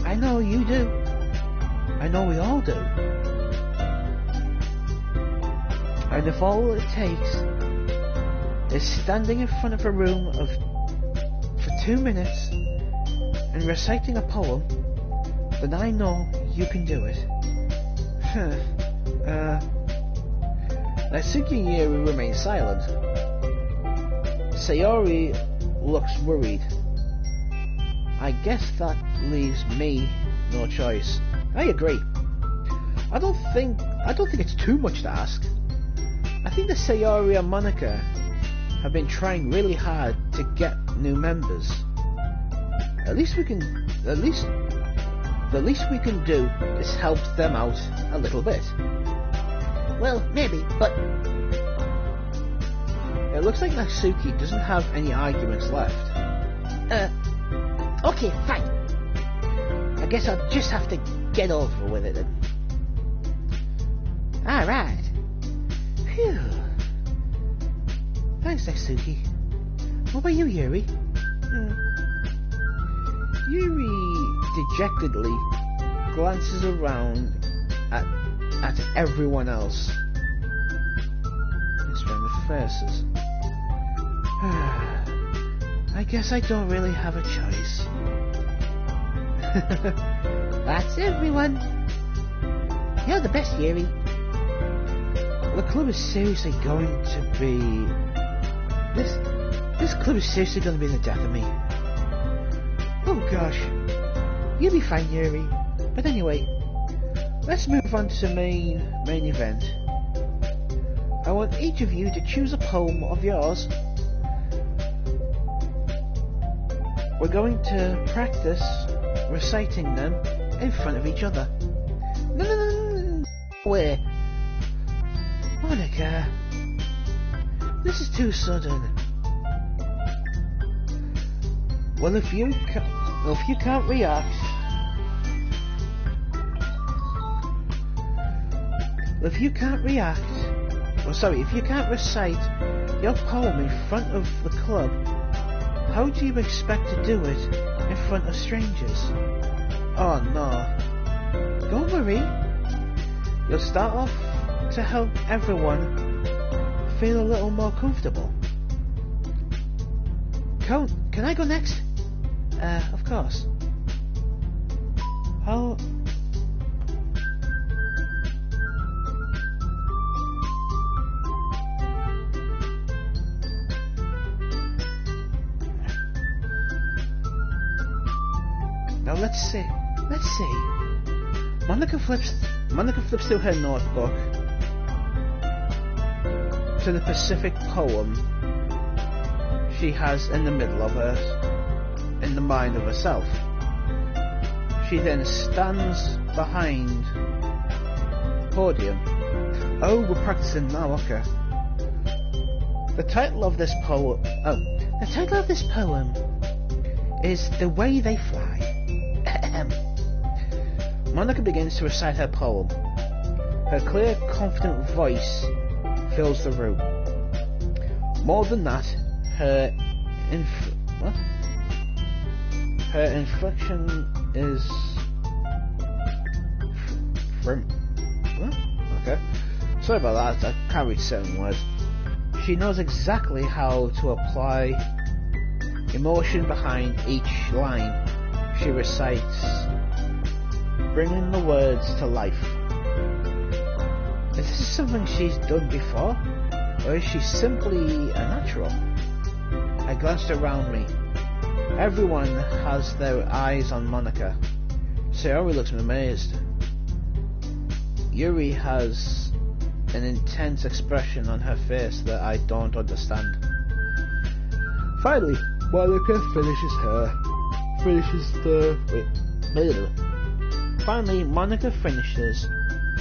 I know you do. I know we all do. And if all it takes is standing in front of a room for 2 minutes and reciting a poem, then I know you can do it. Natsuki and Yuri remain silent. Sayori looks worried. I guess that leaves me no choice. I agree. I don't think it's too much to ask. I think that Sayori and Monica have been trying really hard to get new members. The least we can do is help them out a little bit. Well, maybe, but... It looks like Natsuki doesn't have any arguments left. Okay, fine. I guess I'll just have to get over with it then. Alright. Phew. Thanks, Natsuki. What about you, Yuri? Yuri dejectedly glances around at everyone else. This round of faces. I guess I don't really have a choice. That's everyone. You're the best, Yuri. The club is seriously going to be... This club is seriously going to be the death of me. Oh gosh. You'll be fine, Yuri. But anyway, let's move on to the main event. I want each of you to choose a poem of yours. We're going to practice reciting them in front of each other. No. Where? Monica, this is too sudden. Well, if you can't react, if you can't recite your poem in front of the club, how do you expect to do it in front of strangers? Oh no. Don't worry. You'll start off to help everyone feel a little more comfortable. Can I go next? Of course. How... Now let's see. Monica flips through her notebook to the specific poem she has in the middle of her, in the mind of herself. She then stands behind the podium. Oh, we're practicing now, okay. The title of this poem is The Way They Fly. Monica begins to recite her poem. Her clear, confident voice fills the room. More than that, her inflection is okay. Sorry about that, I can't read certain words. She knows exactly how to apply emotion behind each line she recites, bringing the words to life. Is this something she's done before, or is she simply a natural? I glanced around me. Everyone has their eyes on Monica. Sayori looks amazed. Yuri has an intense expression on her face that I don't understand. Finally, Monica finishes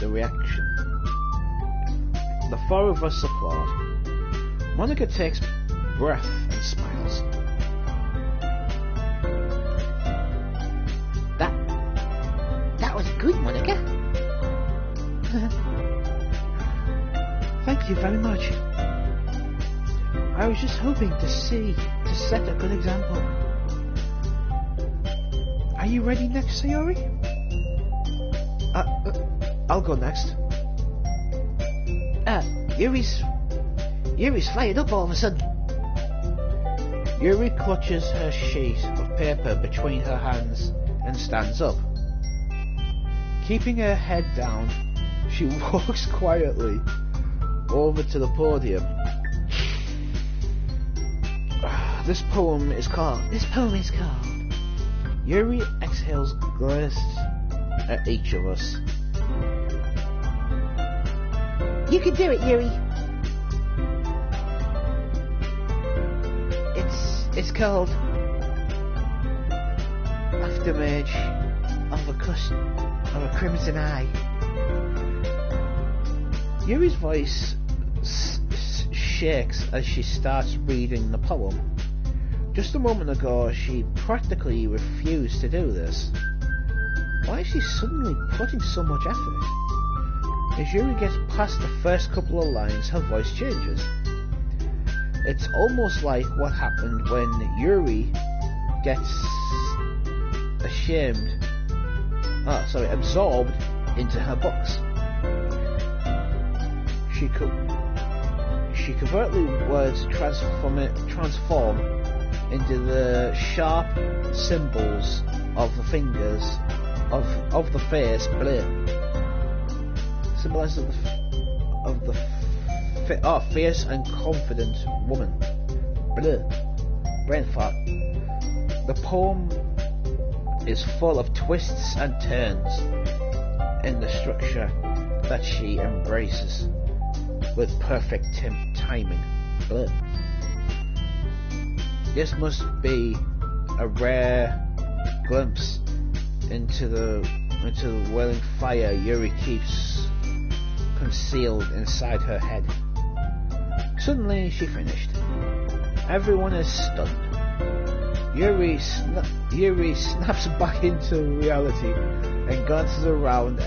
the reaction. The four of us applaud. Monica takes breath and smiles. That was good, Monica. Thank you very much. I was just hoping to set a good example. Are you ready next, Sayori? I'll go next. Yuri's fired up all of a sudden. Yuri clutches her sheet of paper between her hands and stands up. Keeping her head down, she walks quietly over to the podium. This poem is called... Yuri exhales grace at each of us. You can do it, Yuri. It's called Aftermage of a Crimson Eye. Yuri's voice shakes as she starts reading the poem. Just a moment ago, she practically refused to do this. Why is she suddenly putting so much effort? As Yuri gets past the first couple of lines, her voice changes. It's almost like what happened when Yuri gets absorbed into her books. She covertly words transform into the sharp symbols of the fingers of the face, blur. Symbolizes fierce and confident woman. Blur. Brain fart. The poem is full of twists and turns in the structure that she embraces with perfect timing. Blur. This must be a rare glimpse into the whirling fire Yuri keeps concealed inside her head. Suddenly she finished. Everyone is stunned. Yuri snaps back into reality and glances around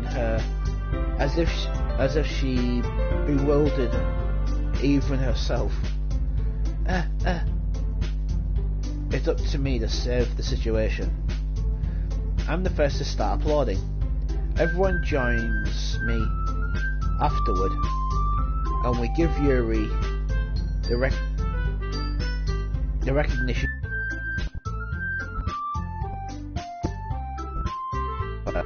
her as if she bewildered even herself. It's up to me to save the situation. I'm the first to start applauding. Everyone joins me afterward, and we give Yuri the recognition that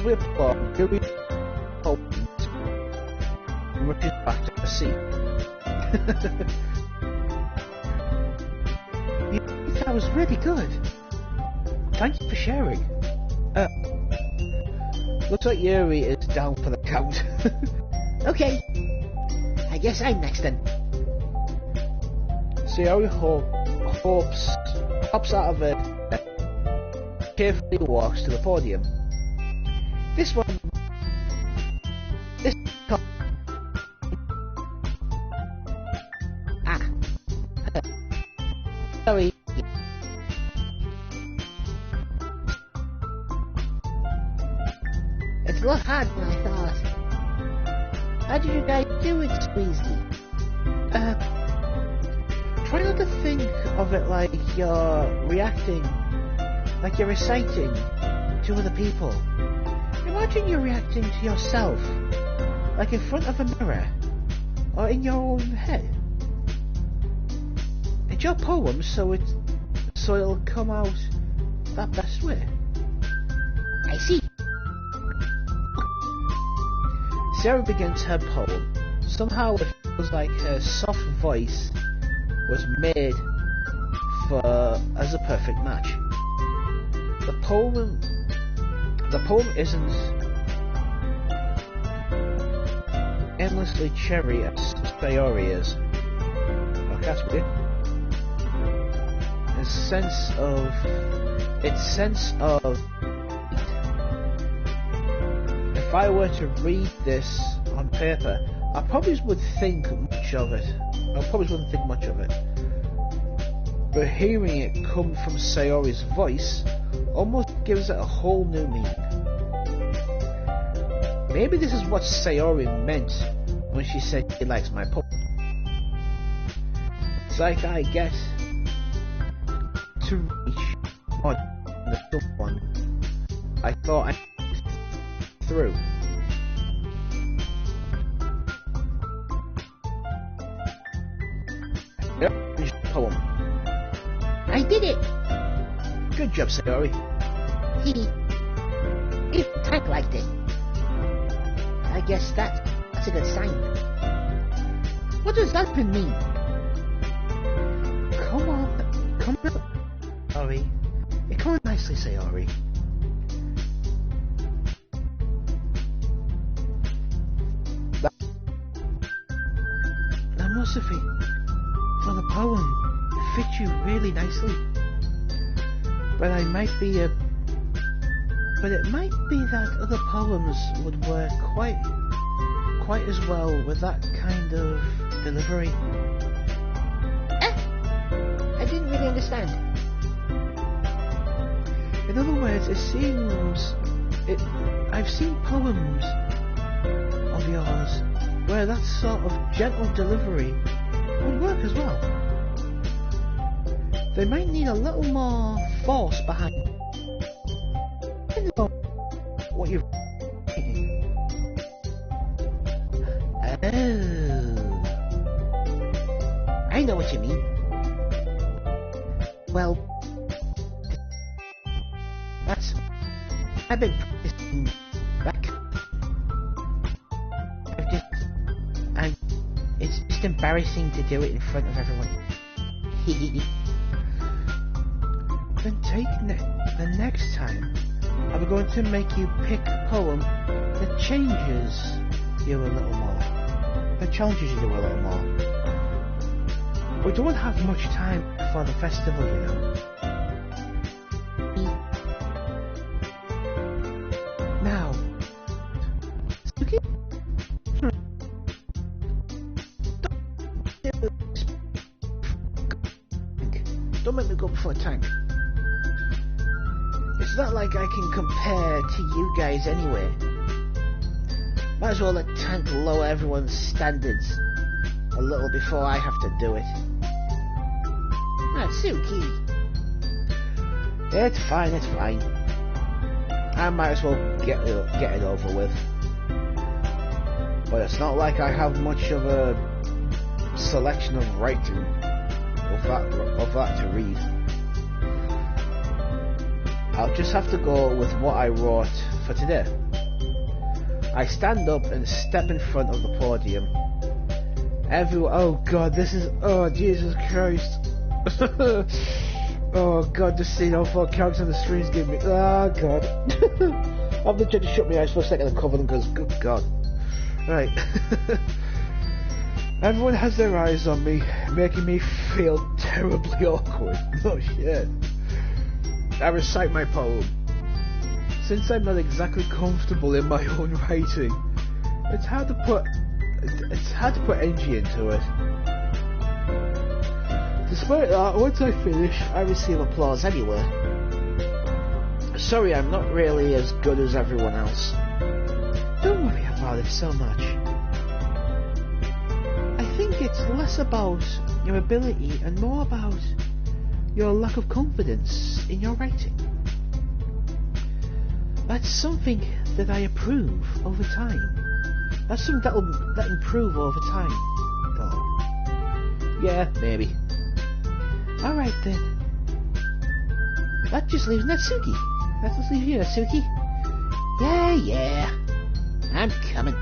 we applaud. Yuri opens and rushes back to the seat. That was really good. Thank you for sharing. Looks like Yuri is down for the count. Okay. I guess I'm next then. Sayori hops out of it, carefully walks to the podium. This sorry. It's a lot harder than I thought. How did you guys do it, Squeezy? Try not to think of it like you're reacting, like you're reciting to other people. Imagine you're reacting to yourself, like in front of a mirror, or in your own head. It's your poem, so it'll come out that best way. I see. Sarah begins her poem. Somehow it feels like her soft voice was made as a perfect match. The poem isn't endlessly cherry as Sayori is. Okay, that's weird. Its sense of if I were to read this on paper, I probably wouldn't think much of it. But hearing it come from Sayori's voice almost gives it a whole new meaning. Maybe this is what Sayori meant when she said she likes my poem. It's like I get to reach on someone I thought I through. Poem. I did it! Good job, Sayori. He type like this. I guess that's a good sign. What does that even mean? Come on. Sayori. You're coming nicely, Sayori. That must have been for the poem. It fits you really nicely. But it might be that other poems would work quite quite as well with that kind of delivery. I didn't really understand. In other words, I've seen poems of yours where that sort of gentle delivery would work as well. They might need a little more force behind what you're thinking. Oh, I know what you mean. Well, I've been practicing back. It's just embarrassing to do it in front of everyone. Then the next time, I'm going to make you pick a poem that changes you a little more. That challenges you a little more. We don't have much time for the festival, you know. Now, don't make me go before time. It's not like I can compare to you guys anyway. Might as well let Tank lower everyone's standards a little before I have to do it. Natsuki. It's fine. I might as well get it over with. But it's not like I have much of a selection of writing of that to read. I'll just have to go with what I wrote for today. I stand up and step in front of the podium. Oh God, oh Jesus Christ. Oh God, just seeing how far characters on the screens give me, oh God. I'm just trying to shut my eyes for a second and cover them because, good God. Right. Everyone has their eyes on me, making me feel terribly awkward. Oh shit. I recite my poem. Since I'm not exactly comfortable in my own writing, it's hard to put energy into it. Despite that, once I finish, I receive applause anywhere. Sorry, I'm not really as good as everyone else. Don't worry about it so much. I think it's less about your ability and more about your lack of confidence in your writing. That's something that I approve over time. That's something that'll improve over time, though. Yeah, maybe. Alright then. That just leaves Natsuki. That just leaves you, Natsuki. Yeah. I'm coming.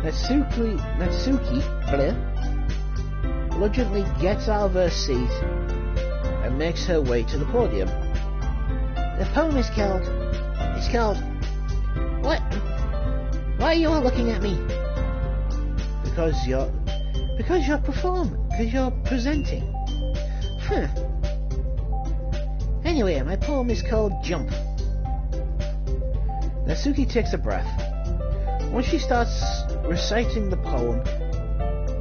Natsuki reluctantly gets out of her seat and makes her way to the podium. The poem is called... It's called... What? Why are you all looking at me? Because you're presenting. Huh. Anyway, my poem is called Jump. Natsuki takes a breath. When she starts reciting the poem,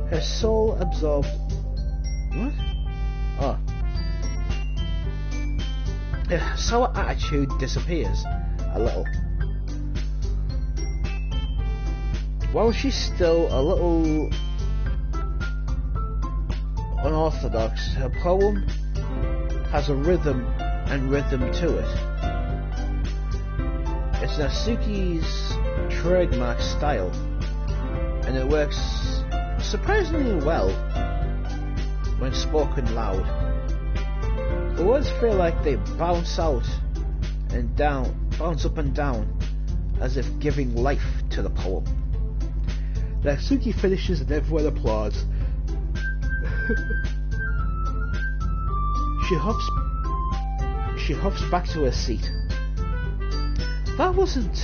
her soul absorbs... What? Oh. Her sour attitude disappears a little. While she's still a little unorthodox, her poem has a rhythm to it. It's Natsuki's trademark style, and it works surprisingly well when spoken loud. The words feel like they bounce up and down, as if giving life to the poem. Natsuki finishes and everyone applauds. She hops back to her seat. That wasn't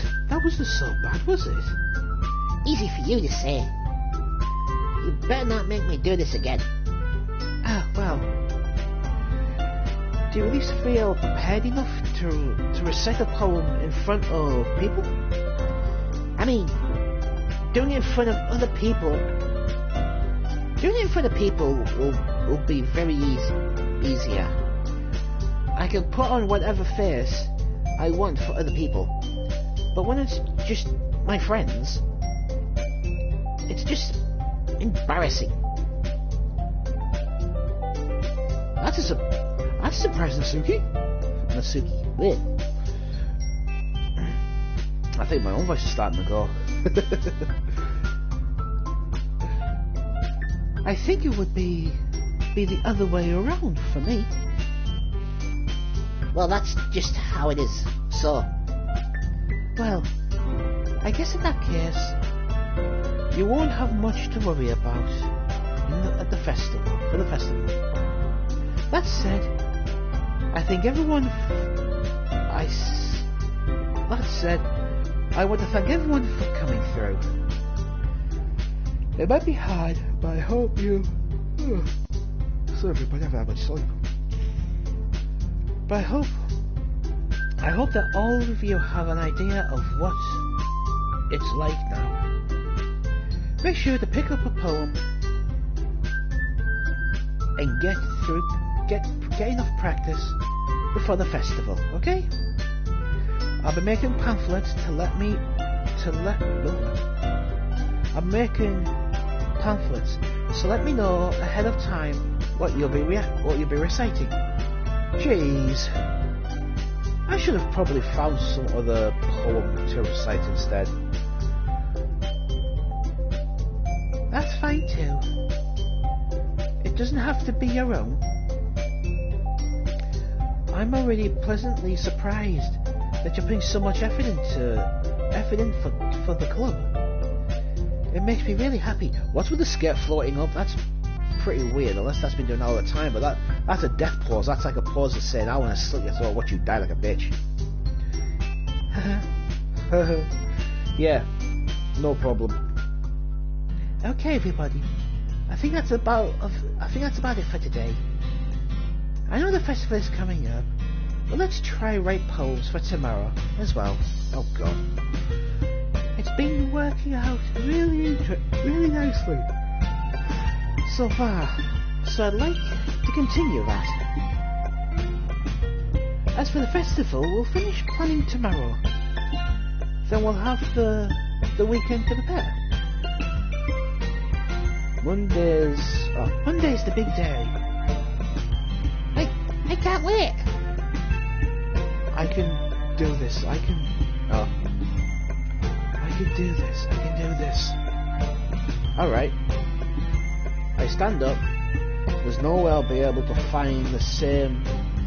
so bad, was it? Easy for you to say. You better not make me do this again. Well. Do you at least feel prepared enough to recite a poem in front of people? I mean, doing it in front of other people. Doing it in front of people will be very easier. I can put on whatever face I want for other people. But when it's just my friends, it's just embarrassing. That's a surprise, Natsuki. Bleh. I think my own voice is starting to go. I think it would be the other way around for me. Well, that's just how it is. So, well, I guess in that case, you won't have much to worry about at the festival. For the festival. That said, I think everyone. That said, I want to thank everyone for coming through. It might be hard, but I hope you. Sorry, everybody, I've had much sleep. But I hope that all of you have an idea of what it's like now. Make sure to pick up a poem and get enough practice before the festival, okay? I'll be making pamphlets I'm making pamphlets, so let me know ahead of time what you'll be reciting. Jeez, I should have probably found some other poem to recite instead. That's fine too. It doesn't have to be your own. I'm already pleasantly surprised that you're putting so much effort in for the club. It makes me really happy. What's with the skirt floating up? That's pretty weird, unless that's been doing all the time, but that's a death pause. That's like a pause that's saying, I want to slit your throat, watch you die like a bitch. Yeah, no problem. Okay, everybody. I think that's about it for today. I know the festival is coming up, but let's try write poems for tomorrow as well. Oh god. It's been working out really nicely so far, so I'd like to continue that. As for the festival, we'll finish planning tomorrow. Then we'll have the weekend to prepare. Monday's the big day. I can't wait. I can do this. I can do this. Alright. I stand up. There's no way I'll be able to find the same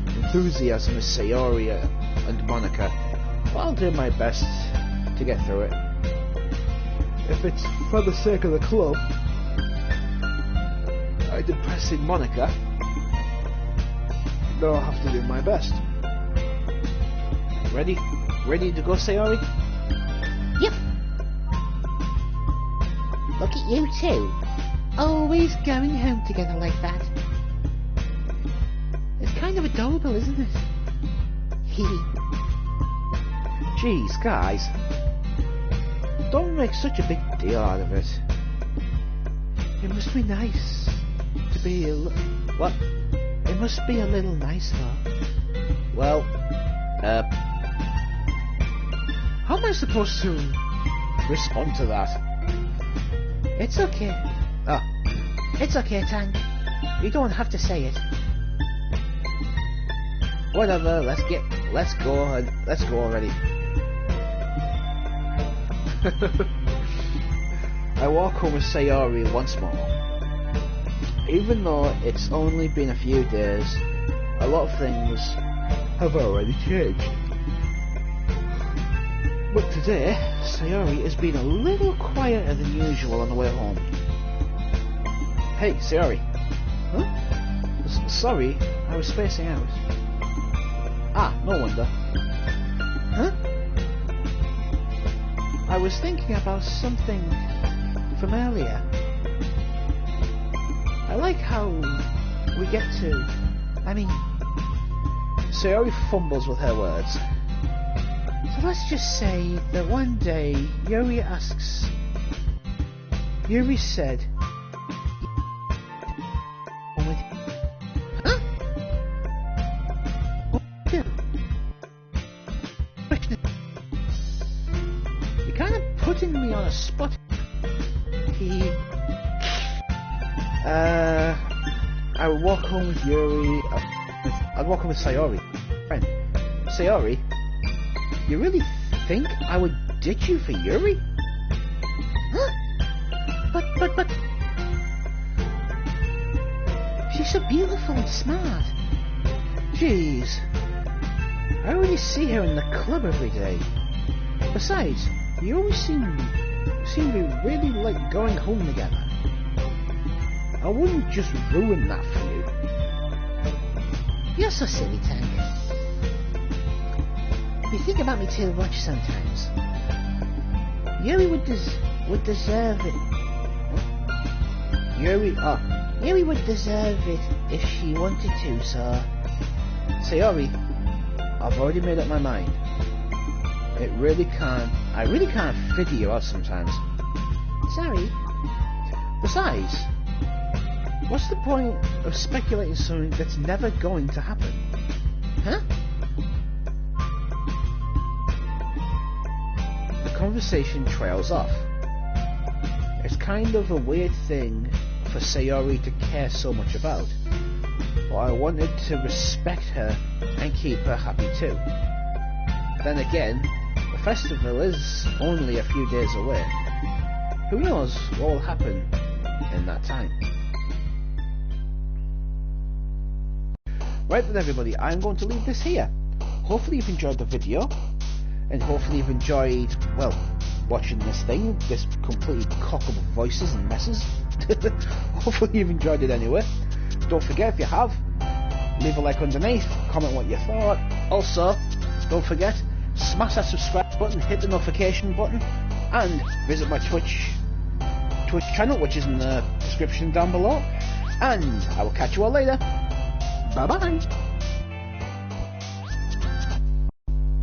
enthusiasm as Sayori and Monica, but I'll do my best to get through it. If it's for the sake of the club, I'm impressing Monica, then I'll have to do my best. Ready? Ready to go, Sayori? Yep. Look at you two. Always going home together like that. It's kind of adorable, isn't it? Jeez, guys. Don't make such a big deal out of it. It must be nice to be what? It must be a little nicer. Well, how am I supposed to respond to that? It's okay. It's okay, Tank. You don't have to say it. Whatever, let's go already. I walk home with Sayori once more. Even though it's only been a few days, a lot of things have already changed. But today, Sayori has been a little quieter than usual on the way home. Hey, Sayori. Huh? Sorry, I was spacing out. Ah, no wonder. Huh? I was thinking about something from earlier. I like how we get to... Sayori fumbles with her words. So let's just say that one day Yuri asks Yuri said... Huh? You're kind of putting me on a spot. I would walk home with Yuri. I'd walk home with Sayori. Friend. Sayori? You really think I would ditch you for Yuri? Huh? But... She's so beautiful and smart. Jeez. I already see her in the club every day. Besides, you always seem to be really like going home together. I wouldn't just ruin that for you. You're so silly, Tank. You think about me too much sometimes. Yuri would deserve it. Yuri would deserve it if she wanted to, so... Sayori, I've already made up my mind. I really can't figure you out sometimes. Sorry. Besides, what's the point of speculating something that's never going to happen? Huh? The conversation trails off. It's kind of a weird thing for Sayori to care so much about, but I wanted to respect her and keep her happy too. Then again, the festival is only a few days away. Who knows what will happen in that time? Right then everybody, I'm going to leave this here. Hopefully you've enjoyed the video, and hopefully you've enjoyed, well, watching this thing, this completely cock up of voices and messes. Hopefully you've enjoyed it anyway. Don't forget, if you have, leave a like underneath, comment what you thought. Also, don't forget, smash that subscribe button, hit the notification button, and visit my Twitch channel, which is in the description down below. And I will catch you all later. Bye bye.